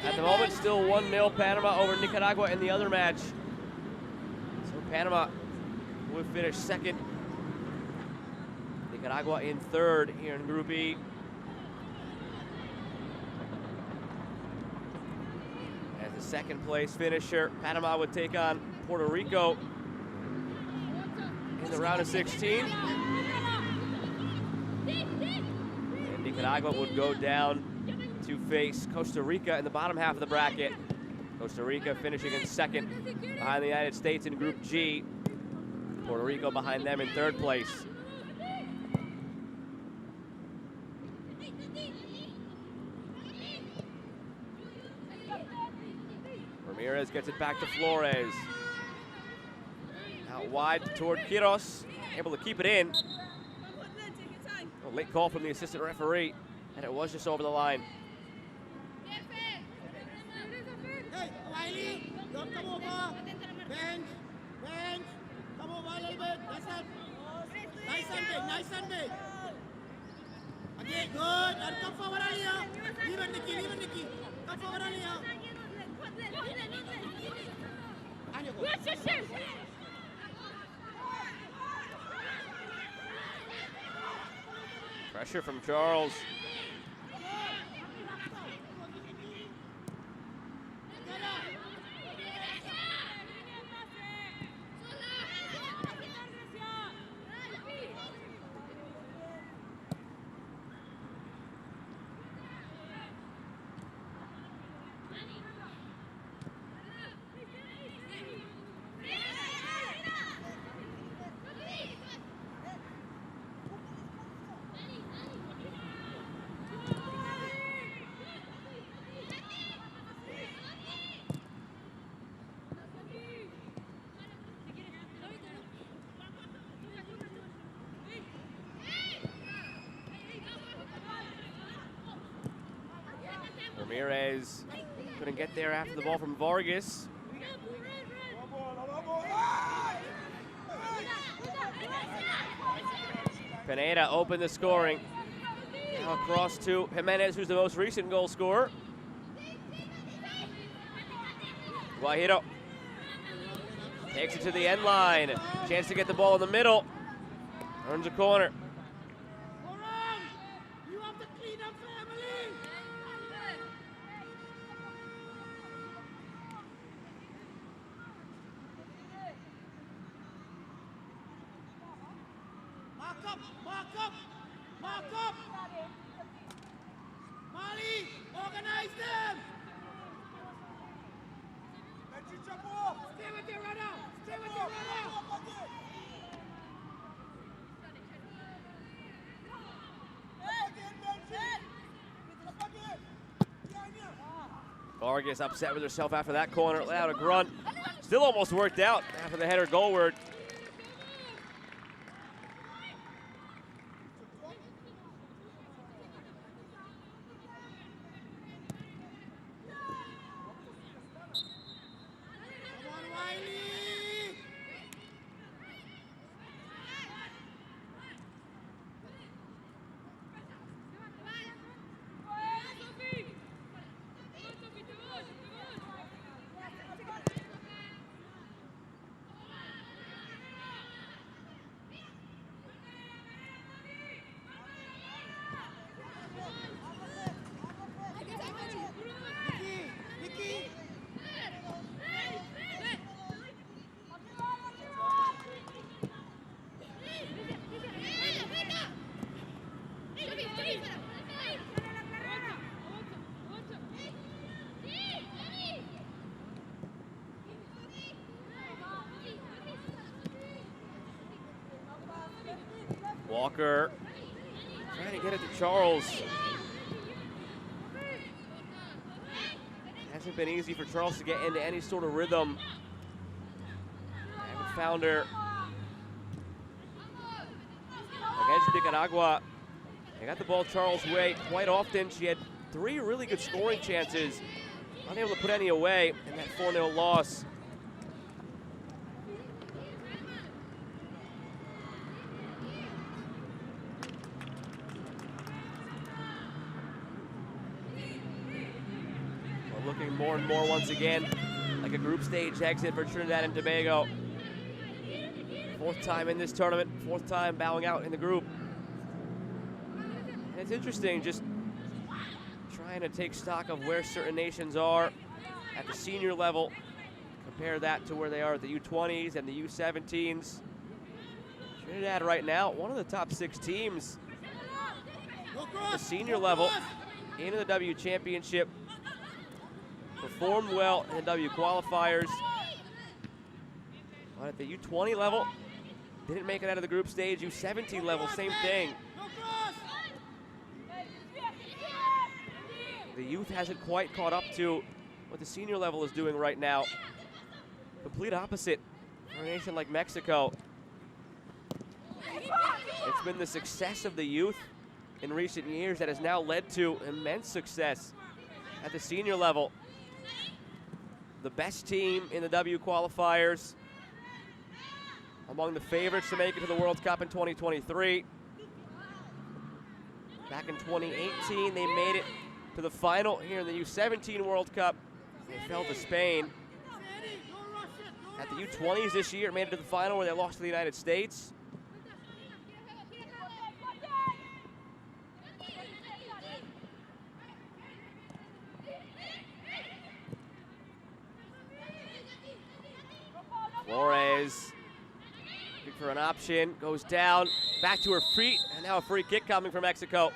At the moment, still 1-0 Panama over Nicaragua in the other match. So Panama will finish second. Nicaragua in third here in Group E. As the second place finisher, Panama would take on Puerto Rico in the round of 16. And Nicaragua would go down to face Costa Rica in the bottom half of the bracket. Costa Rica finishing in second behind the United States in Group G. Puerto Rico behind them in third place. Ramirez gets it back to Flores. Out wide toward Quiros, able to keep it in. A late call from the assistant referee, and it was just over the line. Hey, Wiley, don't come over. Bench, bench. Come over a little bit. That's it. Nice and big, nice and big. Okay, good. And come forward, Alia. Leave it, Nikki, leave it, Nikki. Come forward, Alia. And you go. Pressure from Charles. Ramirez couldn't get there after the ball from Vargas. Pineda opened the scoring. Now across to Jimenez, who's the most recent goal scorer. Guajiro takes it to the end line. Chance to get the ball in the middle. Earns a corner. You have to clean up family. Mark up, mark up, mark up. Mali, organize them. Stay with your runner. Stay with your runner. Vargas upset with herself after that corner, let out a grunt. Still almost worked out after the header goalward. Come on, Wiley. Nikki. Walker trying to get it to Charles. Hasn't been easy for Charles to get into any sort of rhythm. Haven't found her. Against Nicaragua, they got the ball Charles' way quite often. She had 3 really good scoring chances. Unable to put any away in that 4-0 loss. Looking more and more once again like a group stage exit for Trinidad and Tobago. 4th time in this tournament, 4th time bowing out in the group. And it's interesting just trying to take stock of where certain nations are at the senior level. Compare that to where they are at the U20s and the U17s. Trinidad right now, one of the top 6 teams at the senior level into the W Championship. Performed well in the W qualifiers, but at the U20 level, didn't make it out of the group stage. U17 level, same thing. The youth hasn't quite caught up to what the senior level is doing right now. Complete opposite for a nation like Mexico. It's been the success of the youth in recent years that has now led to immense success at the senior level. The best team in the W qualifiers, among the favorites to make it to the World Cup in 2023. Back in 2018, they made it to the final here in the U17 World Cup. They fell to Spain. At the U20s this year, made it to the final where they lost to the United States. Flores, looking for an option, goes down, back to her feet, and now a free kick coming from Mexico.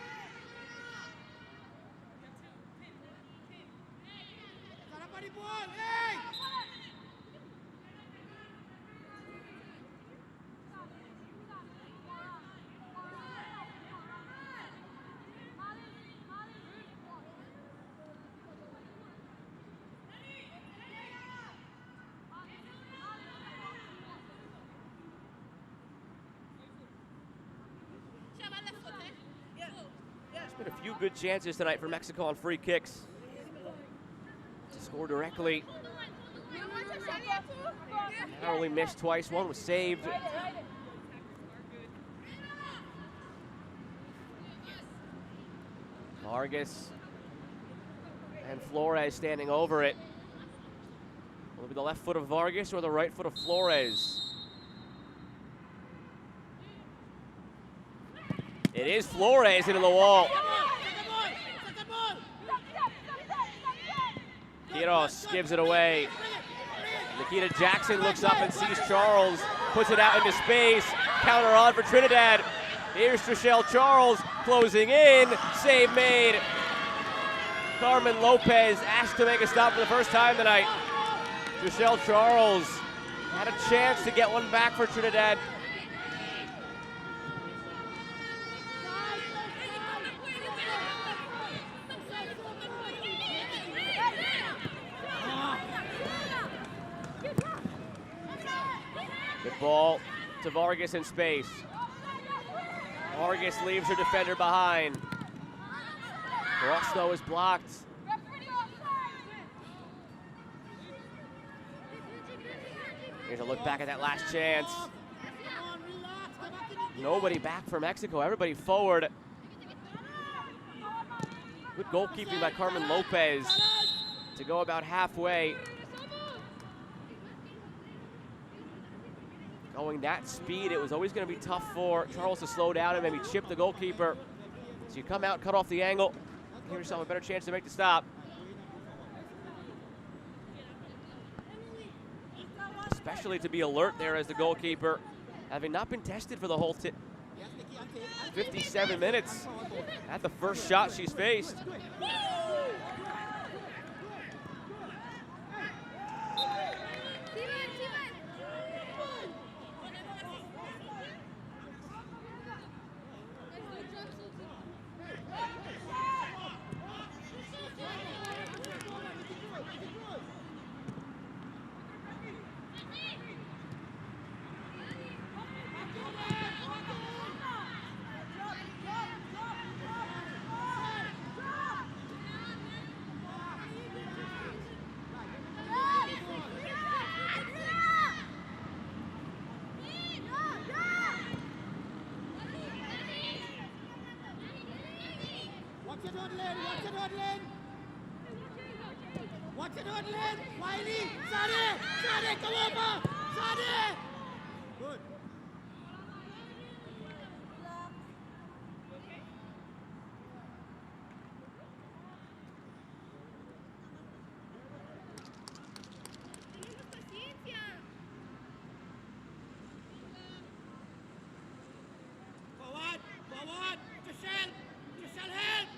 Been a few good chances tonight for Mexico on free kicks to score directly. Narrowly missed twice, one was saved. Vargas and Flores standing over it. Will it be the left foot of Vargas or the right foot of Flores? It is Flores into the wall. Quiros gives it away. Nikita Jackson looks up and sees Charles, puts it out into space. Counter on for Trinidad. Here's Trishelle Charles closing in. Save made. Carmen Lopez asked to make a stop for the first time tonight. Trishelle Charles had a chance to get one back for Trinidad. Ball to Vargas in space. Vargas leaves her defender behind. Cross though is blocked. Here's a look back at that last chance. Nobody back for Mexico, everybody forward. Good goalkeeping by Carmen Lopez to go about halfway. Going that speed, it was always going to be tough for Charles to slow down and maybe chip the goalkeeper. So you come out, cut off the angle, give yourself a better chance to make the stop. Especially to be alert there as the goalkeeper, having not been tested for the whole 57 minutes at the first shot she's faced. Watch it on lane. Wiley. Sade. Sade, come over. Sade. Good. Forward. Forward. Trishelle. Trishelle, help.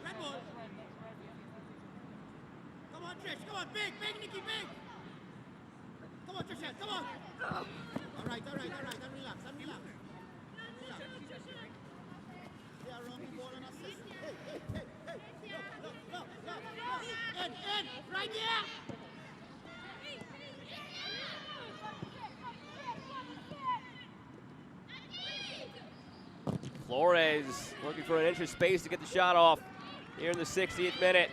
Red ball. Come on, Trish. Come on. Big, Nikki, big. Come on, Trishelle. Come on. All right. Relax. Relax. Flores looking for an inch of space to get the shot off here in the 60th minute.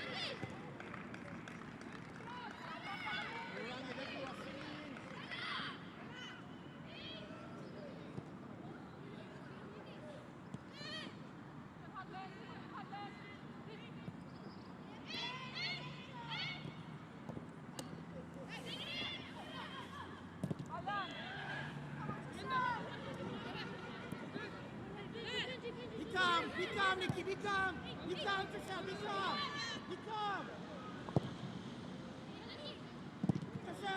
Be calm, Nikki, be calm. Be calm, Trisha, be calm. Be calm. Trisha.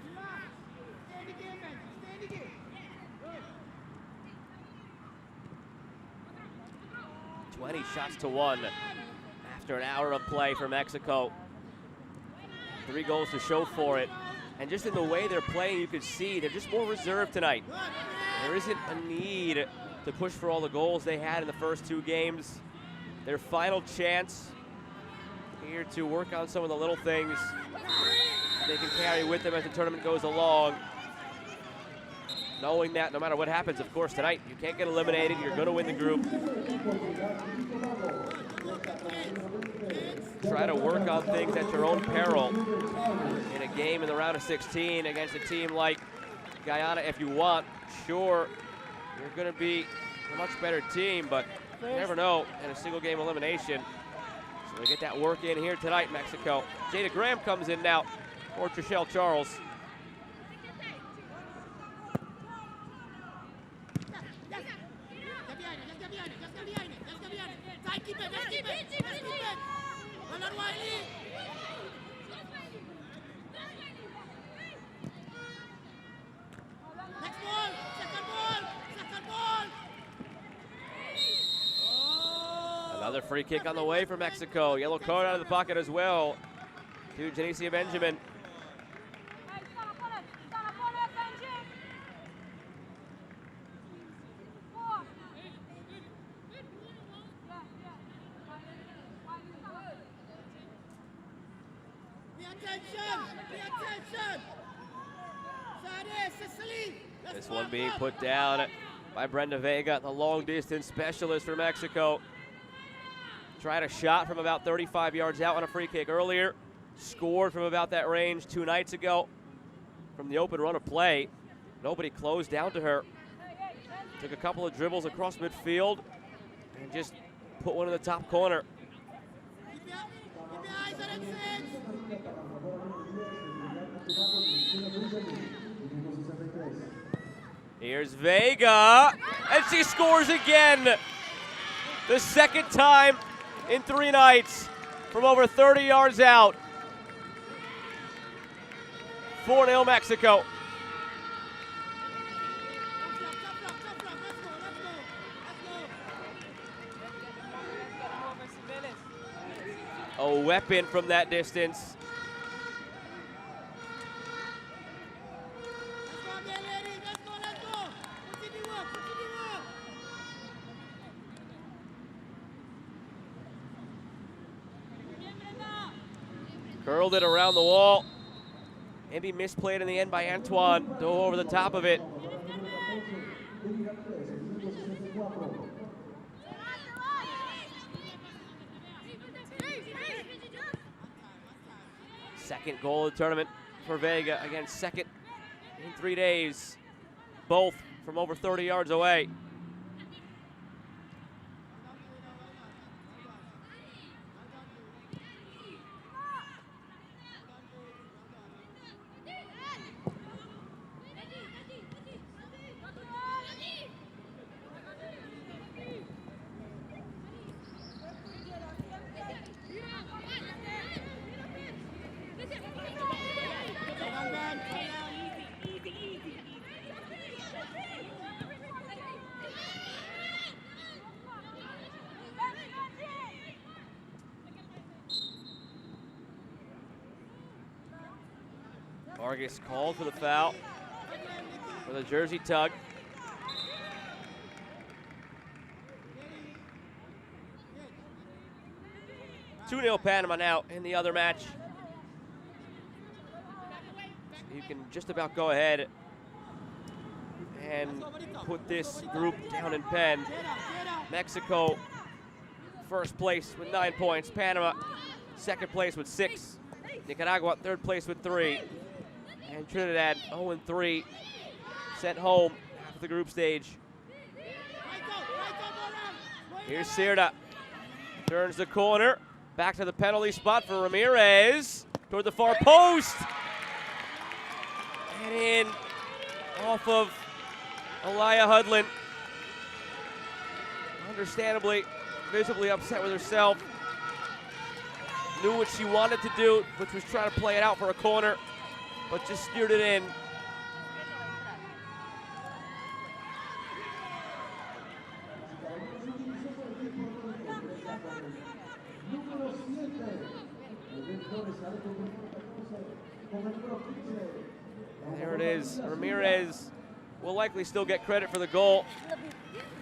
Relax. Stay in the game, man. Stay in the game. Good. 20 shots to 1 after an hour of play for Mexico. 3 goals to show for it. And just in the way they're playing, you can see they're just more reserved tonight. There isn't a need to push for all the goals they had in the first 2 games. Their final chance here to work on some of the little things they can carry with them as the tournament goes along. Knowing that no matter what happens, of course, tonight, you can't get eliminated. You're going to win the group. Try to work on things at your own peril in a game in the round of 16 against a team like Guyana. If you want, sure, you're going to be a much better team, but you never know in a single game elimination. So they get that work in here tonight, Mexico. Jada Graham comes in now for Trishelle Charles. Another free kick on the way for Mexico. Yellow card out of the pocket as well to Janicia Benjamin. This one being put down by Brenda Vega, the long distance specialist for Mexico. Tried a shot from about 35 yards out on a free kick earlier. Scored from about that range 2 nights ago from the open run of play. Nobody closed down to her. Took a couple of dribbles across midfield and just put one in the top corner. Keep your eyes on it, Here's Vega, and she scores again. The second time in 3 nights from over 30 yards out. 4-0 Mexico. A weapon from that distance. Curled it around the wall. Maybe misplayed in the end by Antoine. Dove over the top of it. Second goal of the tournament for Vega. Again, second in 3 days. Both from over 30 yards away. Vargas called for the foul with a jersey tug. 2-0 Panama now in the other match. So you can just about go ahead and put this group down in pen. Mexico, first place with 9 points. Panama, second place with 6. Nicaragua, third place with 3. And Trinidad, 0-3, sent home after the group stage. Here's Sirda. Turns the corner. Back to the penalty spot for Ramirez. Toward the far post. And in off of Aliyah Hudlin. Understandably, visibly upset with herself. Knew what she wanted to do, which was try to play it out for a corner, but just steered it in. There it is. Ramirez will likely still get credit for the goal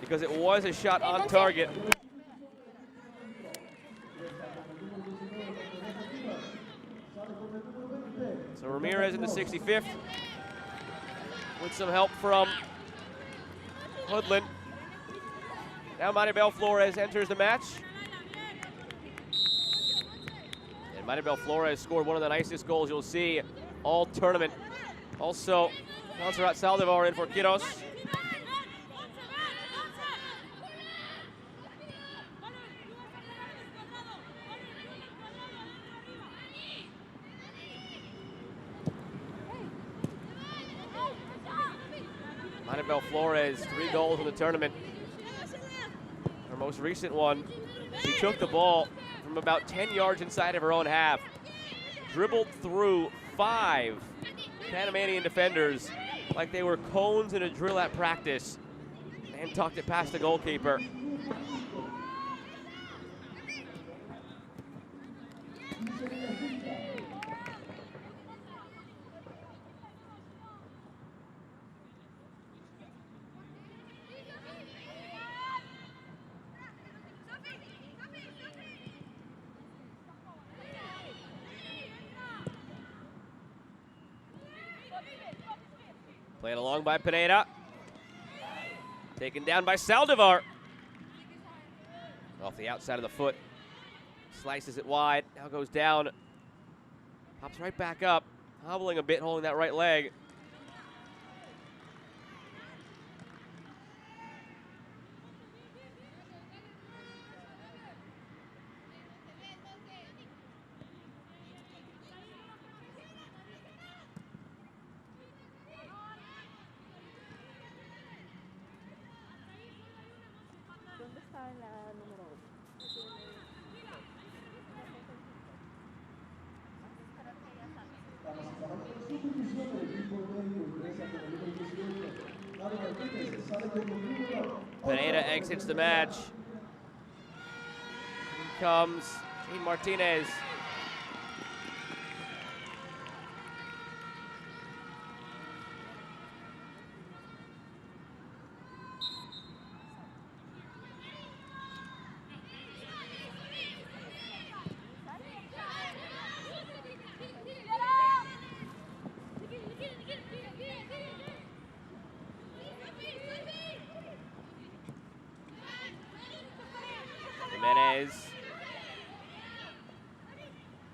because it was a shot on target. So Ramirez in the 65th with some help from Hudlin. Now Maribel Flores enters the match. And Maribel Flores scored one of the nicest goals you'll see all tournament. Also, Montserrat Saldivar in for Quiros. Maribel Flores, 3 goals in the tournament. Her most recent one, she took the ball from about 10 yards inside of her own half, dribbled through 5 Panamanian defenders like they were cones in a drill at practice, and tucked it past the goalkeeper. Played along by Pineda. Taken down by Saldivar. Off the outside of the foot. Slices it wide. Now goes down. Pops right back up. Hobbling a bit, holding that right leg. Pineda exits the match. Here comes Jane Martinez.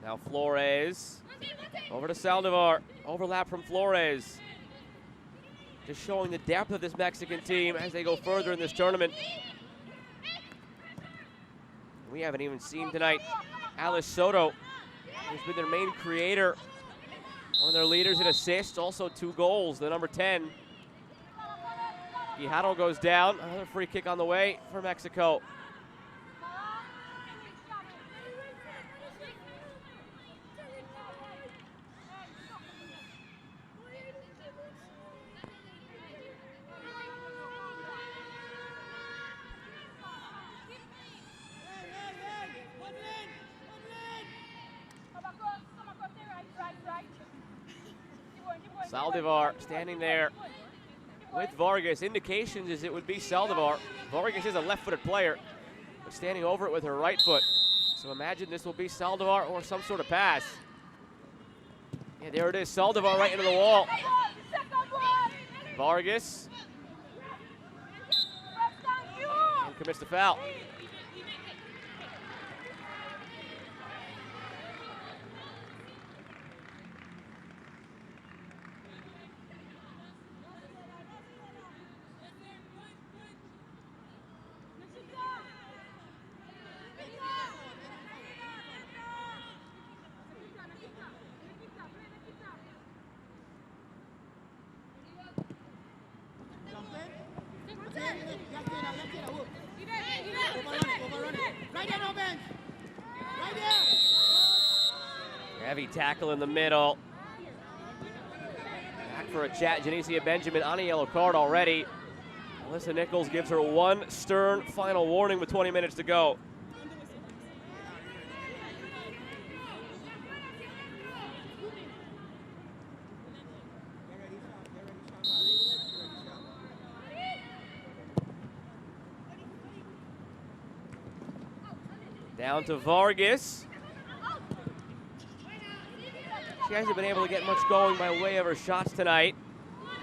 Now Flores, over to Saldivar, overlap from Flores. Just showing the depth of this Mexican team as they go further in this tournament. We haven't even seen tonight Alice Soto, who's been their main creator, one of their leaders in assists, also 2 goals, the number 10. Guijarro goes down, another free kick on the way for Mexico. Saldivar standing there with Vargas. Indications is it would be Saldivar. Vargas is a left-footed player, but standing over it with her right foot. So imagine this will be Saldivar or some sort of pass. Yeah, there it is. Saldivar right into the wall. Vargas. And commits the foul. Heavy tackle in the middle. Back for a chat. Janicia Benjamin on a yellow card already. Alyssa Nichols gives her one stern final warning with 20 minutes to go. Down to Vargas. She hasn't been able to get much going by way of her shots tonight.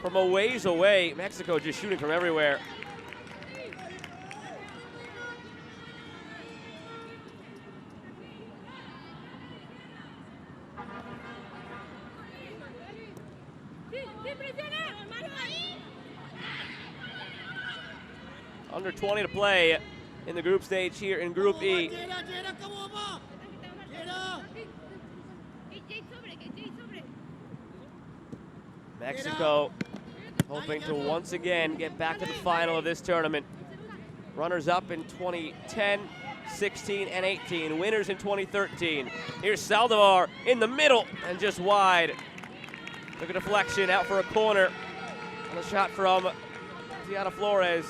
From a ways away, Mexico just shooting from everywhere. Under 20 to play in the group stage here in Group E. Mexico hoping to once again get back to the final of this tournament. Runners up in 2010, 16, and 18. Winners in 2013. Here's Saldivar in the middle and just wide. Took a deflection out for a corner on a shot from Tiana Flores.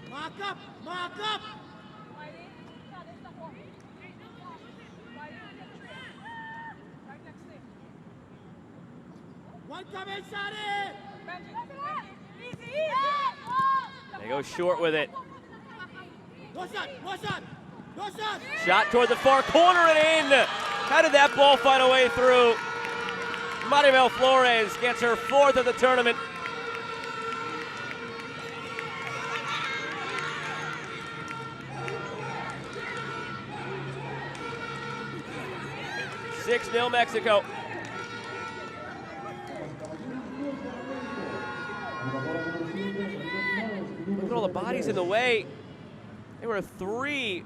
Mark up! Mark up! One come inside They go short with it. What's up? What's up? What's up? Shot toward the far corner and in. How did that ball find a way through? Maribel Flores gets her fourth of the tournament. Nil Mexico. Look at all the bodies in the way. There were 3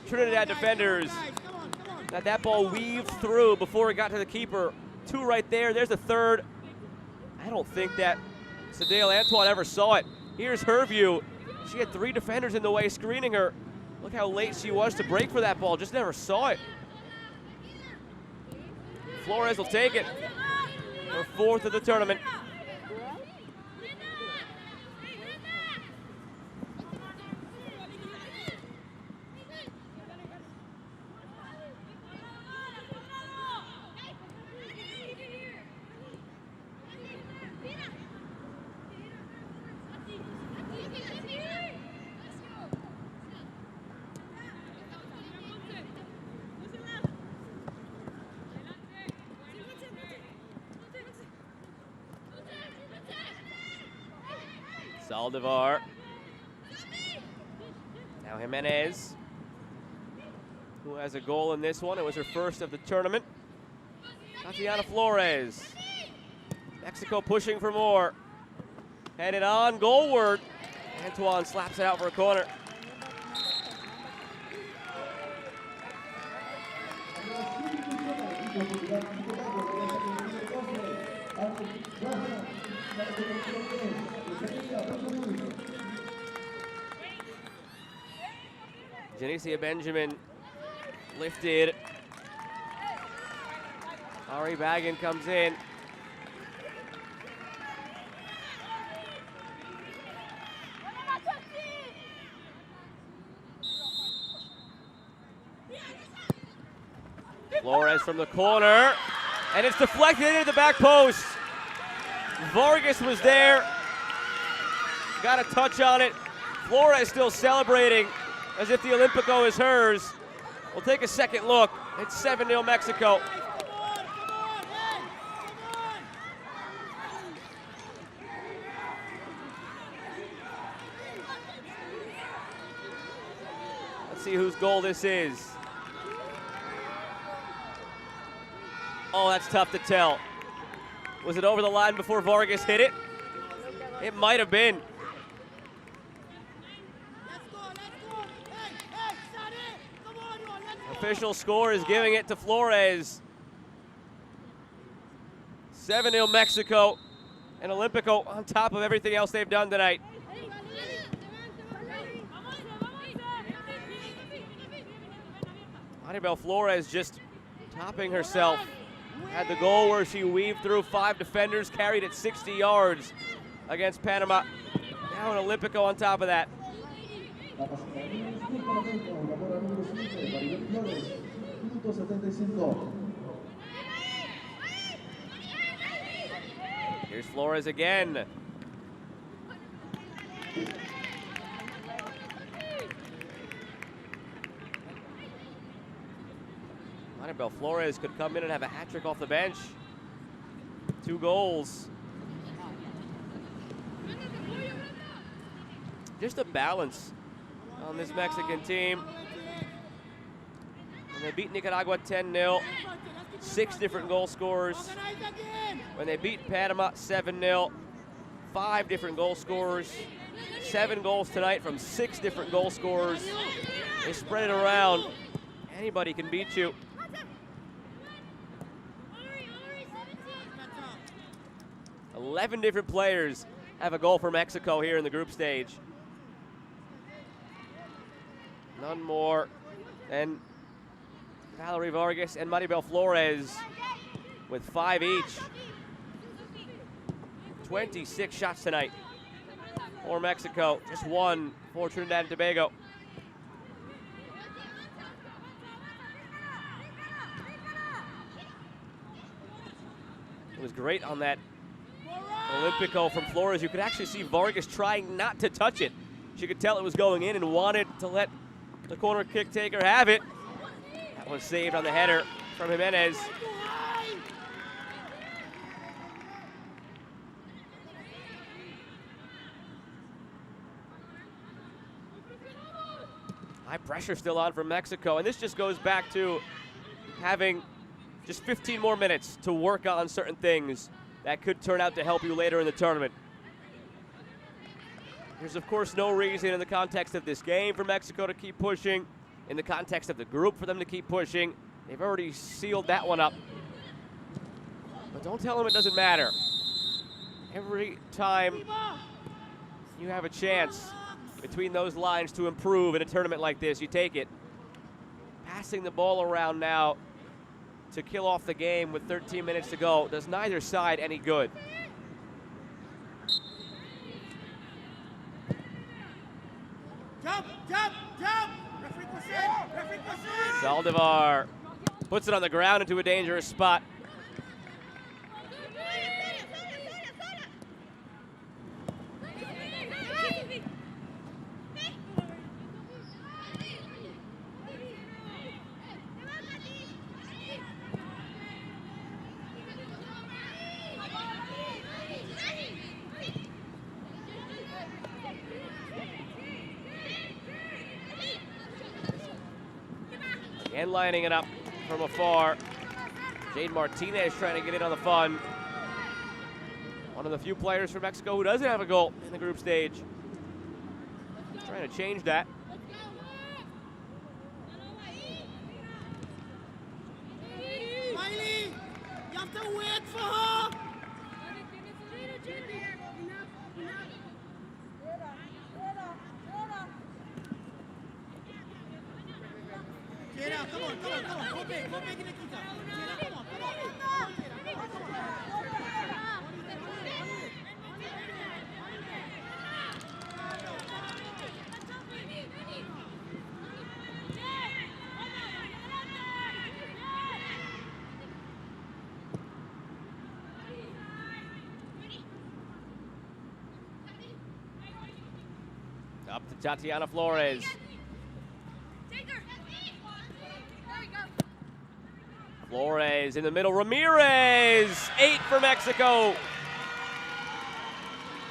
Trinidad defenders that ball weaved through before it got to the keeper. 2 right there. There's the third. I don't think that Sadale Antoine ever saw it. Here's her view. She had 3 defenders in the way screening her. Look how late she was to break for that ball. Just never saw it. Flores will take it. Her 4th of the tournament. Saldivar. Now Jimenez, who has a goal in this one. It was her first of the tournament. Tatiana Flores. Mexico pushing for more. Headed on goalward. Antoine slaps it out for a corner. Janicia Benjamin lifted. Ari Bagan comes in. Flores from the corner, and it's deflected into the back post. Vargas was there. Got a touch on it. Flores still celebrating as if the Olímpico is hers. We'll take a second look. It's 7-0 Mexico. Let's see whose goal this is. Oh, that's tough to tell. Was it over the line before Vargas hit it? It might have been. Official score is giving it to Flores. 7-0 Mexico, and Olímpico on top of everything else they've done tonight. Maribel Flores just topping herself. Had the goal where she weaved through 5 defenders, carried it 60 yards against Panama. Now an Olímpico on top of that. Here's Flores again. Maribel Flores could come in and have a hat trick off the bench. 2 goals. Just a balance on this Mexican team. When they beat Nicaragua 10-0, 6 different goal scorers. When they beat Panama 7-0, 5 different goal scorers. 7 goals tonight from 6 different goal scorers. They spread it around. Anybody can beat you. 11 different players have a goal for Mexico here in the group stage. None more than Valerie Vargas and Maribel Flores with 5 each. 26 shots tonight for Mexico, just 1 for Trinidad and Tobago. It was great on that Olímpico from Flores. You could actually see Vargas trying not to touch it. She could tell it was going in and wanted to let the corner kick taker have it. That was saved on the header from Jimenez. High pressure still on for Mexico, and this just goes back to having just 15 more minutes to work on certain things that could turn out to help you later in the tournament. There's, of course, no reason in the context of this game for Mexico to keep pushing. In the context of the group for them to keep pushing. They've already sealed that one up. But don't tell them it doesn't matter. Every time you have a chance between those lines to improve in a tournament like this, you take it. Passing the ball around now to kill off the game with 13 minutes to go does neither side any good. Jump, jump, jump! Referee consent, referee consent! Zaldivar puts it on the ground into a dangerous spot. And lining it up from afar. Jade Martinez trying to get in on the fun. One of the few players from Mexico who doesn't have a goal in the group stage. Trying to change that. Miley, you have to wait for her! Jada, come on, come on, come on. Go big, Nikita. Jada, come on, come on. to Tatiana Flores. Flores in the middle. Ramirez, 8 for Mexico.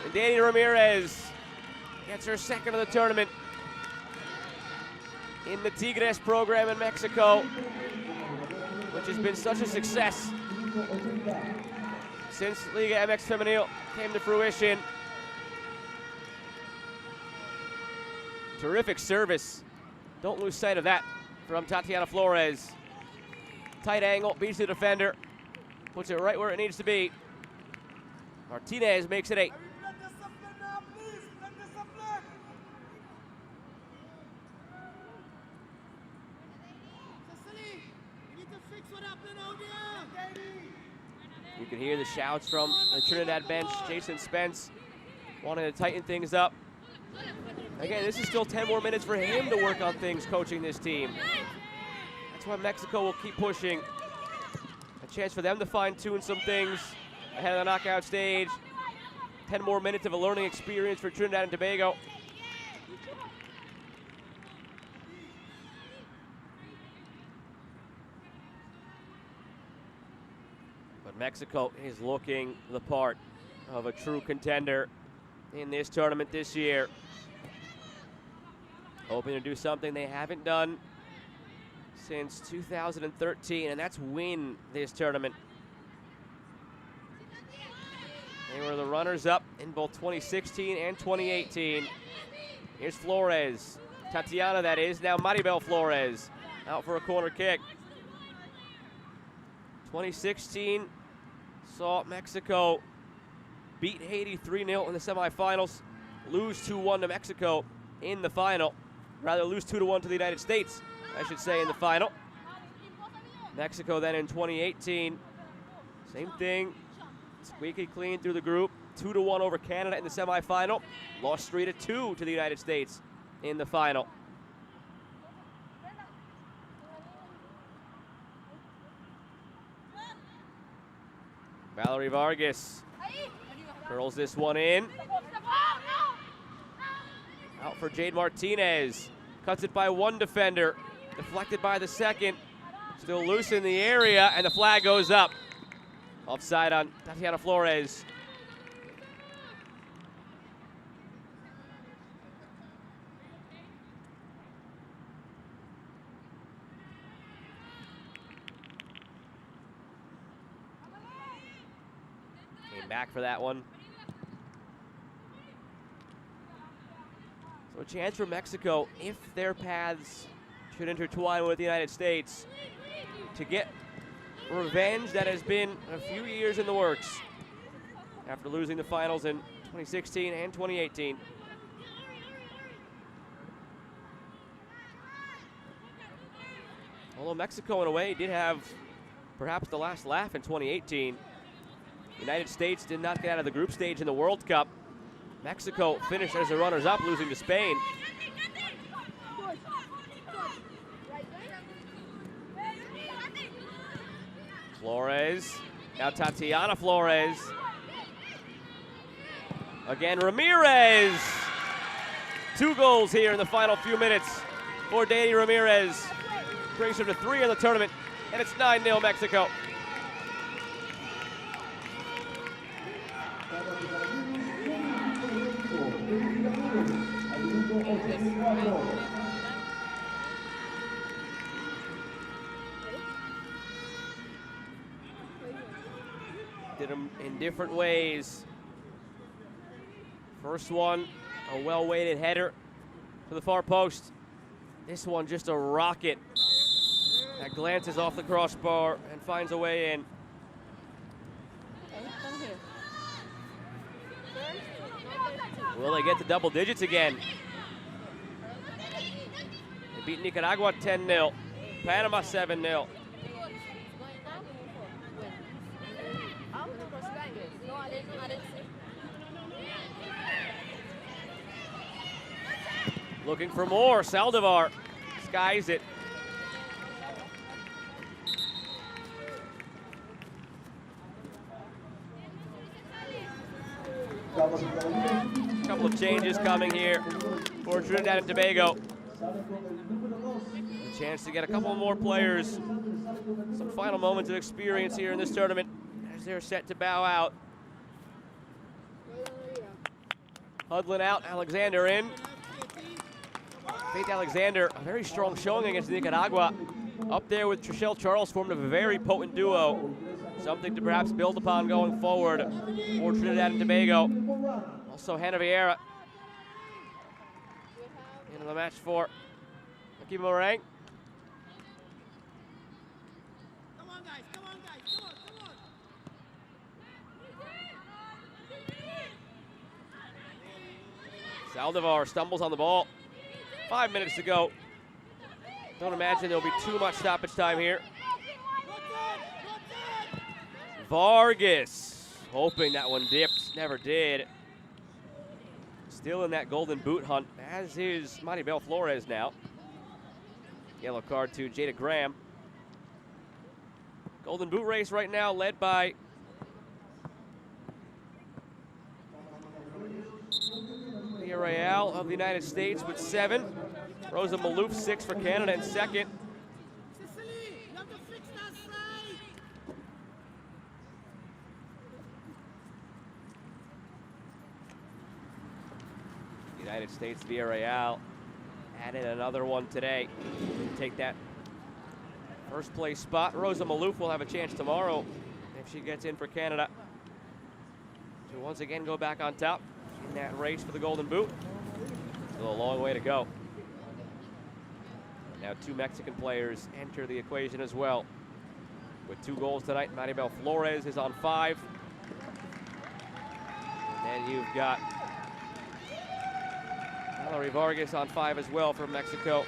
And Dani Ramirez gets her second of the tournament in the Tigres program in Mexico, which has been such a success since Liga MX Femenil came to fruition. Terrific service. Don't lose sight of that from Tatiana Flores. Tight angle, beats the defender, puts it right where it needs to be. Martinez makes it 8. You can hear the shouts from the Trinidad bench. Jason Spence wanting to tighten things up. Again, this is still 10 more minutes for him to work on things coaching this team. That's why Mexico will keep pushing. A chance for them to fine-tune some things ahead of the knockout stage. 10 more minutes of a learning experience for Trinidad and Tobago. But Mexico is looking the part of a true contender in this tournament this year. Hoping to do something they haven't done since 2013, and that's win this tournament. They were the runners-up in both 2016 and 2018. Here's Flores. Tatiana, that is. Now Maribel Flores out for a corner kick. 2016 saw Mexico beat Haiti 3-0 in the semifinals, lose 2-1 to Mexico in the final. Rather, lose 2-1 to the United States, I should say, in the final. Mexico then in 2018, same thing, squeaky clean through the group, 2-1 over Canada in the semifinal, lost 3-2 to the United States in the final. Valerie Vargas curls this one in. Out for Jade Martinez. Cuts it by one defender. Deflected by the second. Still loose in the area, and the flag goes up. Offside on Tatiana Flores. Came back for that one. So a chance for Mexico, if their paths should intertwine with the United States, to get revenge that has been a few years in the works after losing the finals in 2016 and 2018. Although Mexico, in a way, did have perhaps the last laugh in 2018. The United States did not get out of the group stage in the World Cup. Mexico finished as the runners-up, losing to Spain. Flores, now Tatiana Flores. Again, Ramirez. 2 goals here in the final few minutes for Dani Ramirez. Brings her to 3 in the tournament, and it's 9-0 Mexico. Did them in different ways. First one, a well-weighted header to the far post. This one just a rocket that glances off the crossbar and finds a way in. Will they get to double digits again? They beat Nicaragua 10-0, Panama 7-0. Looking for more, Saldivar skies it. A couple of changes coming here. for Trinidad and Tobago. A chance to get a couple more players some final moments of experience here in this tournament as they're set to bow out. Hudlin out, Alexander in. Faith Alexander, a very strong showing against Nicaragua. Up there with Trishelle Charles, formed a very potent duo. Something to perhaps build upon going forward for Trinidad and Tobago. Also Hannah Vieira into the match for Akiba Morang. Come on, guys. Come on, guys. Come on, come on. Saldivar stumbles on the ball. 5 minutes to go. Don't imagine there'll be too much stoppage time here. Vargas hoping that one dipped, never did. Still in that golden boot hunt, as is Maribel Flores now. Yellow card to Jada Graham. Golden boot race right now led by Villarreal of the United States with 7. Rosa Malouf 6 for Canada in second. Sicily, you have to fix that side. United States Villarreal added another one today to take that first place spot. Rosa Malouf will have a chance tomorrow if she gets in for Canada to once again go back on top in that race for the golden boot. Still a long way to go. Now 2 Mexican players enter the equation as well. With 2 goals tonight, Maribel Flores is on 5. And then you've got Valerie Vargas on 5 as well from Mexico.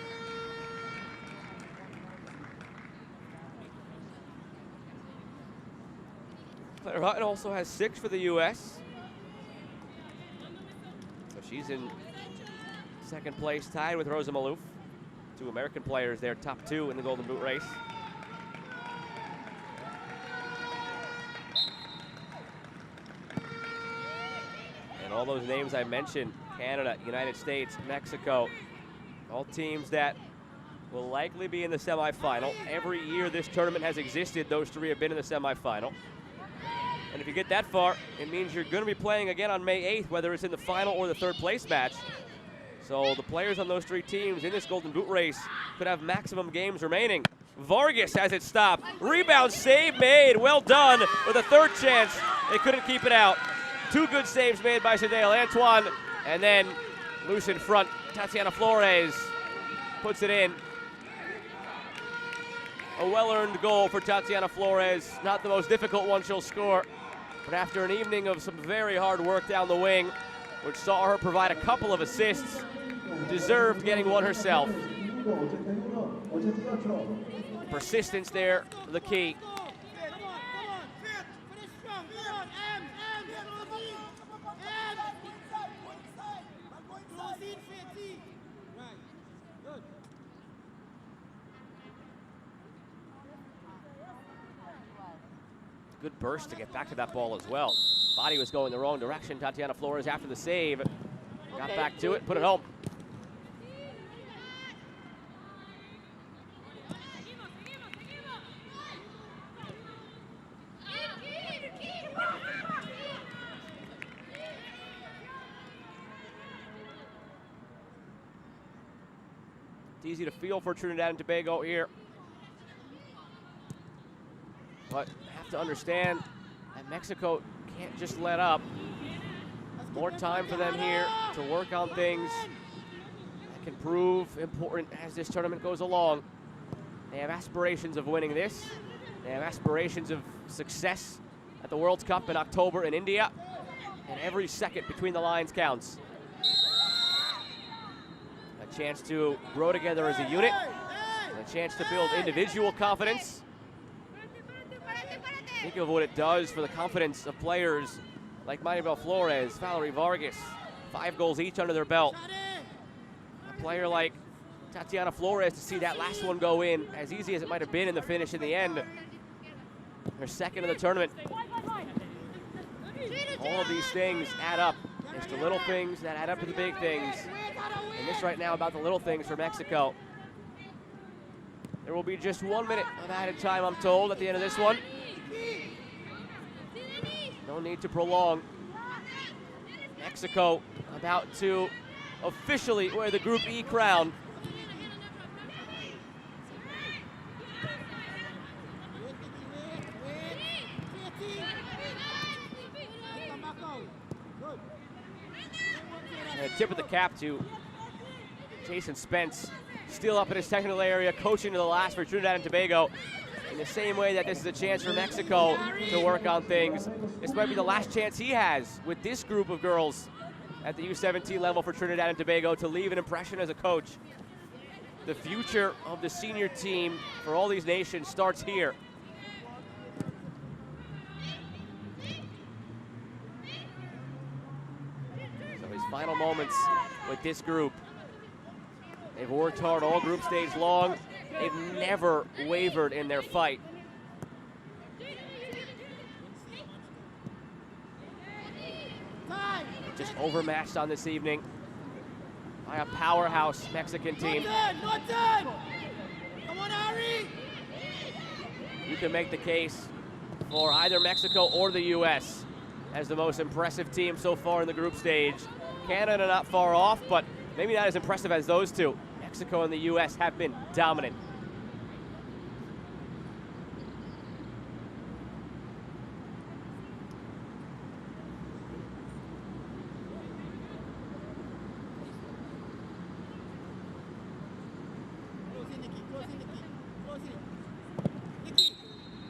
Claire Hutton also has 6 for the U.S. So she's in second place, tied with Rosa Malouf. 2 American players there, top 2 in the golden boot race. And all those names I mentioned, Canada, United States, Mexico, all teams that will likely be in the semifinal. Every year this tournament has existed, those 3 have been in the semifinal. And if you get that far, it means you're going to be playing again on May 8th, whether it's in the final or the 3rd place match. So the players on those 3 teams in this golden boot race could have maximum games remaining. Vargas has it stopped. Rebound save made. Well done with a 3rd chance. They couldn't keep it out. 2 good saves made by Sadale Antoine. And then loose in front, Tatiana Flores puts it in. A well-earned goal for Tatiana Flores. Not the most difficult one she'll score. But after an evening of some very hard work down the wing, which saw her provide a couple of assists, deserved getting one herself. Persistence there, the key. Good burst to get back to that ball as well. Body was going the wrong direction. Tatiana Flores after the save got back to it, put it home. It's easy to feel for Trinidad and Tobago here. But have to understand that Mexico can't just let up. More time for them here to work on things that can prove important as this tournament goes along. They have aspirations of winning this. They have aspirations of success at the World Cup in October in India. And every second between the lines counts. A chance to grow together as a unit. And a chance to build individual confidence. Think of what it does for the confidence of players like Maribel Flores, Valerie Vargas, 5 goals each under their belt. A player like Tatiana Flores, to see that last one go in, as easy as it might have been in the finish in the end. Her 2nd in the tournament. All of these things add up It's the little things that add up to the big things. And this right now about the little things for Mexico. There will be just 1 minute of added time, I'm told, at the end of this one. No need to prolong. Mexico about to officially wear the Group E crown. And a tip of the cap to Jason Spence, still up in his technical area, coaching to the last for Trinidad and Tobago. In the same way that this is a chance for Mexico to work on things, this might be the last chance he has with this group of girls at the U17 level for Trinidad and Tobago to leave an impression as a coach. The future of the senior team for all these nations starts here. So his final moments with this group. They've worked hard all group stage long. They've never wavered in their fight. Just overmatched on this evening by a powerhouse Mexican team. Not done. Come on, Ari. You can make the case for either Mexico or the U.S. as the most impressive team so far in the group stage. Canada not far off, but maybe not as impressive as those two. Mexico and the U.S. have been dominant.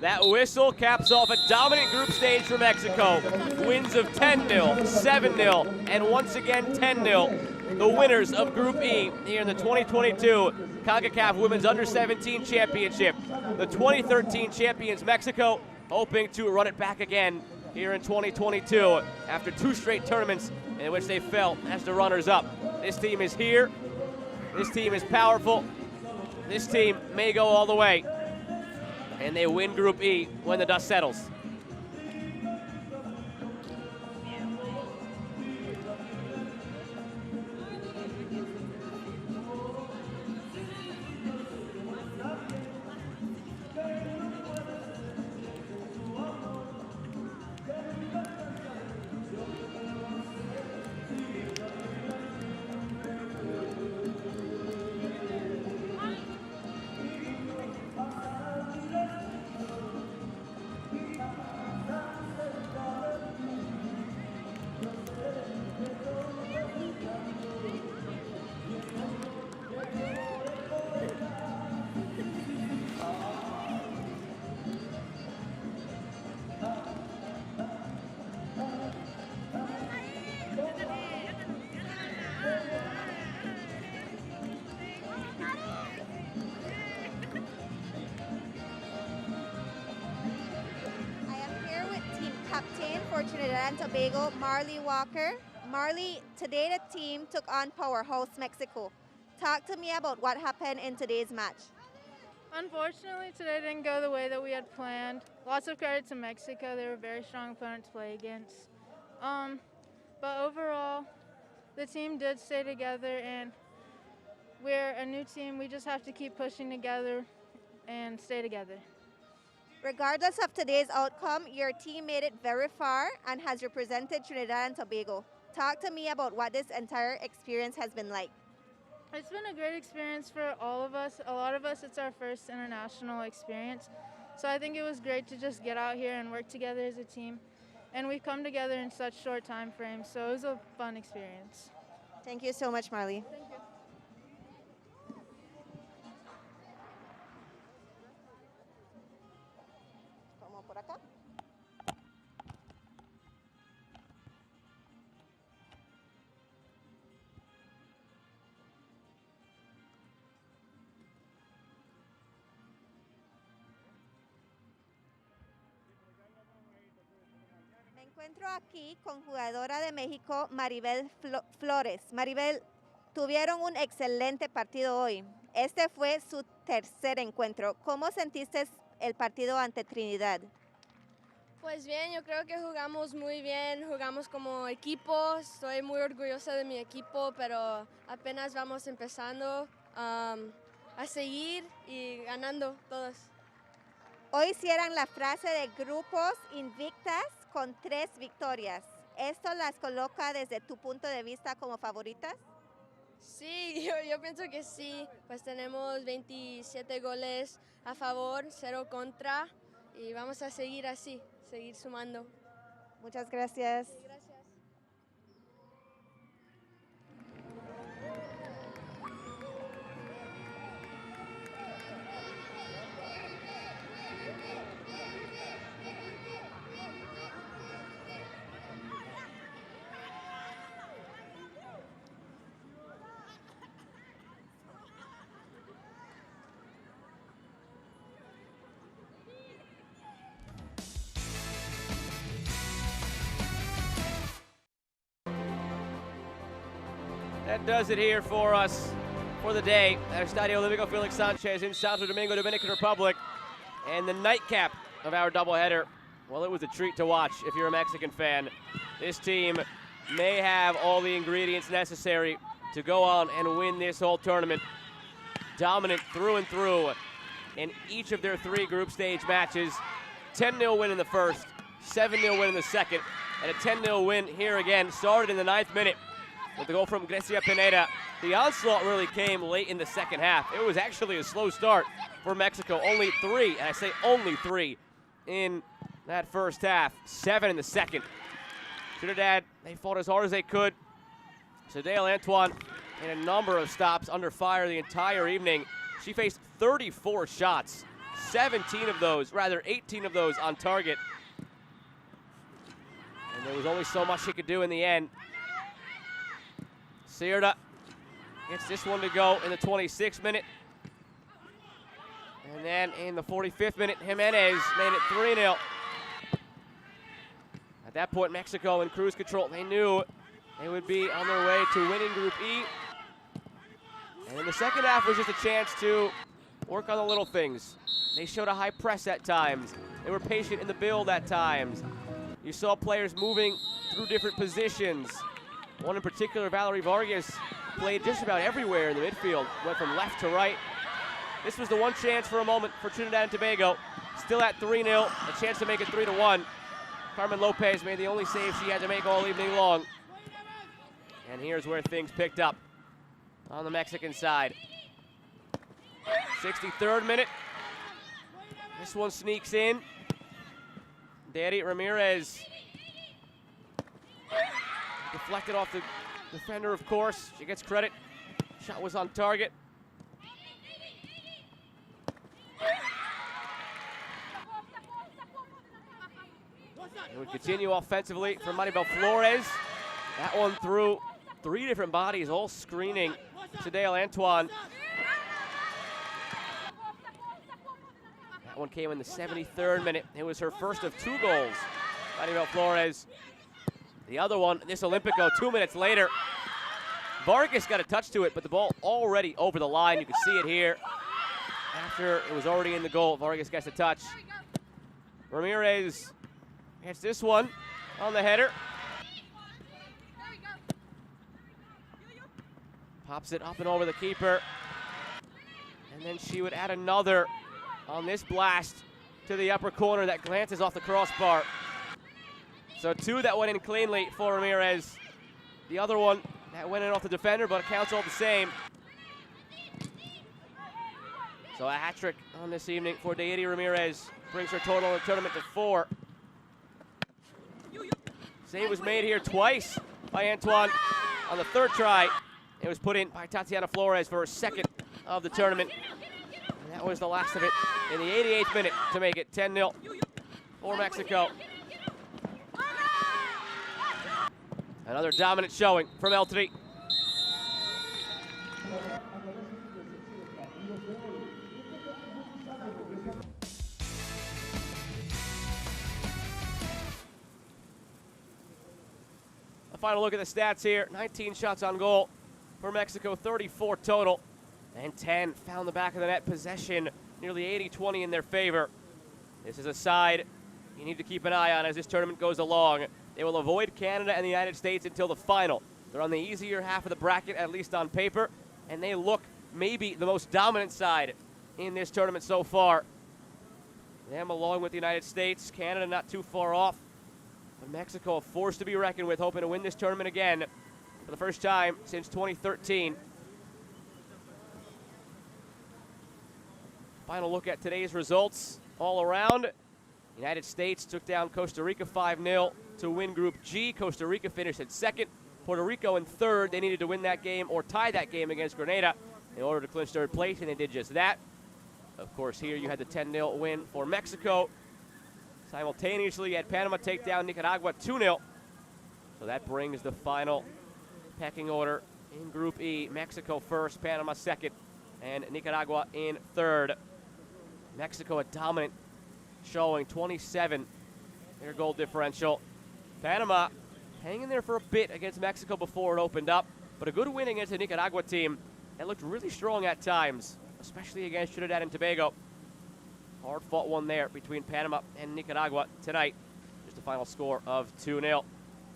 That whistle caps off a dominant group stage for Mexico. Wins of 10-0, 7-0, and once again 10-0. The winners of Group E here in the 2022 Concacaf Women's Under-17 Championship. The 2013 champions Mexico hoping to run it back again here in 2022 after 2 straight tournaments in which they fell as the runners-up. This team is here. This team is powerful. This team may go all the way. And they win Group E when the dust settles. For Trinidad and Tobago, Marley Walker. Marley, today the team took on powerhouse Mexico. Talk to me about what happened in today's match. Unfortunately, today didn't go the way that we had planned. Lots of credit to Mexico. They were a very strong opponent to play against. But overall, the team did stay together, and we're a new team. We just have to keep pushing together and stay together. Regardless of today's outcome, your team made it very far and has represented Trinidad and Tobago. Talk to me about what this entire experience has been like. It's been a great experience for all of us. A lot of us, it's our first international experience. So I think it was great to just get out here and work together as a team. And we've come together in such short time frames, so it was a fun experience. Thank you so much, Marley. Thank you. Encuentro aquí con jugadora de México, Maribel Flores. Maribel, tuvieron un excelente partido hoy. Este fue su tercer encuentro. ¿Cómo sentiste el partido ante Trinidad? Pues bien, yo creo que jugamos muy bien, jugamos como equipo, estoy muy orgullosa de mi equipo, pero apenas vamos empezando a seguir y ganando todos. Hoy hicieron la frase de grupos invictas con 3 victorias. ¿Esto las coloca desde tu punto de vista como favoritas? Sí, yo pienso que sí, pues tenemos 27 goles a favor, 0 contra y vamos a seguir así, seguir sumando. Muchas gracias. Gracias. That does it here for us for the day at Estadio Olímpico Félix Sánchez in Santo Domingo, Dominican Republic. And the nightcap of our doubleheader, well, it was a treat to watch if you're a Mexican fan. This team may have all the ingredients necessary to go on and win this whole tournament. Dominant through and through in each of their 3 group stage matches. 10-0 win in the first, 7-0 win in the second, and a 10-0 win here again. Started in the 9th minute with the goal from Grecia Pineda. The onslaught really came late in the second half. It was actually a slow start for Mexico. Only 3, and I say only 3, in that first half. 7 in the second. Trinidad, they fought as hard as they could. Sadale Antoine made a number of stops under fire the entire evening. She faced 34 shots, 18 of those on target. And there was only so much she could do in the end. Sierra gets this one to go in the 26th minute. And then in the 45th minute, Jimenez made it 3-0. At that point, Mexico in cruise control. They knew they would be on their way to winning Group E. And in the second half was just a chance to work on the little things. They showed a high press at times. They were patient in the build at times. You saw players moving through different positions. One in particular, Valerie Vargas, played just about everywhere in the midfield, went from left to right. This was the one chance for a moment for Trinidad and Tobago. Still at 3-0, a chance to make it 3-1. Carmen Lopez made the only save she had to make all evening long. And here's where things picked up on the Mexican side. 63rd minute. This one sneaks in. Daddy Ramirez deflected off the defender, of course. She gets credit. Shot was on target. It would continue offensively for Maribel Flores. That one through 3 different bodies, all screening Sadale Antoine. That one came in the 73rd minute. It was her first of 2 goals, Maribel Flores. The other one, this Olímpico, 2 minutes later. Vargas got a touch to it, but the ball already over the line. You can see it here. After it was already in the goal, Vargas gets a touch. Ramirez gets this one on the header. Pops it up and over the keeper. And then she would add another on this blast to the upper corner that glances off the crossbar. So 2 that went in cleanly for Ramirez. The other one that went in off the defender, but it counts all the same. So a hat trick on this evening for Deity Ramirez. Brings her total in the tournament to 4. Save was made here twice by Antoine on the 3rd try. It was put in by Tatiana Flores for her 2nd of the tournament. And that was the last of it in the 88th minute to make it 10-0 for Mexico. Another dominant showing from L3. A final look at the stats here. 19 shots on goal for Mexico, 34 total, and 10 found the back of the net. Possession nearly 80-20 in their favor. This is a side you need to keep an eye on as this tournament goes along. They will avoid Canada and the United States until the final. They're on the easier half of the bracket, at least on paper, and they look maybe the most dominant side in this tournament so far. Them along with the United States, Canada not too far off, but Mexico a force to be reckoned with, hoping to win this tournament again for the first time since 2013. Final look at today's results all around. United States took down Costa Rica 5-0 to win Group G. Costa Rica finished in second. Puerto Rico in third. They needed to win that game or tie that game against Grenada in order to clinch third place, and they did just that. Of course, here you had the 10-0 win for Mexico. Simultaneously, you had Panama take down Nicaragua 2-0. So that brings the final pecking order in Group E. Mexico first, Panama second, and Nicaragua in third. Mexico a dominant showing, 27 their goal differential. Panama hanging there for a bit against Mexico before it opened up, but a good win against the Nicaragua team that looked really strong at times, especially against Trinidad and Tobago. Hard-fought one there between Panama and Nicaragua tonight. Just a final score of 2-0.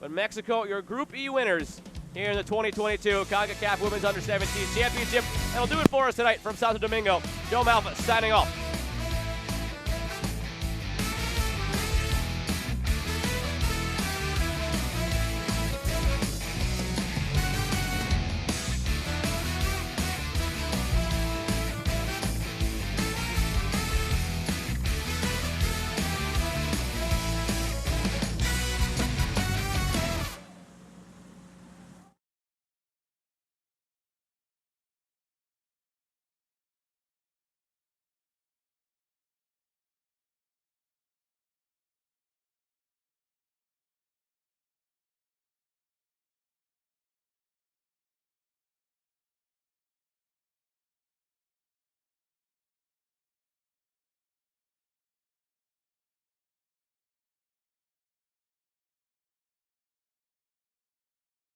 But Mexico, your Group E winners here in the 2022 Concacaf Women's Under-17 Championship. That'll do it for us tonight from Santo Domingo. Joe Malfa signing off.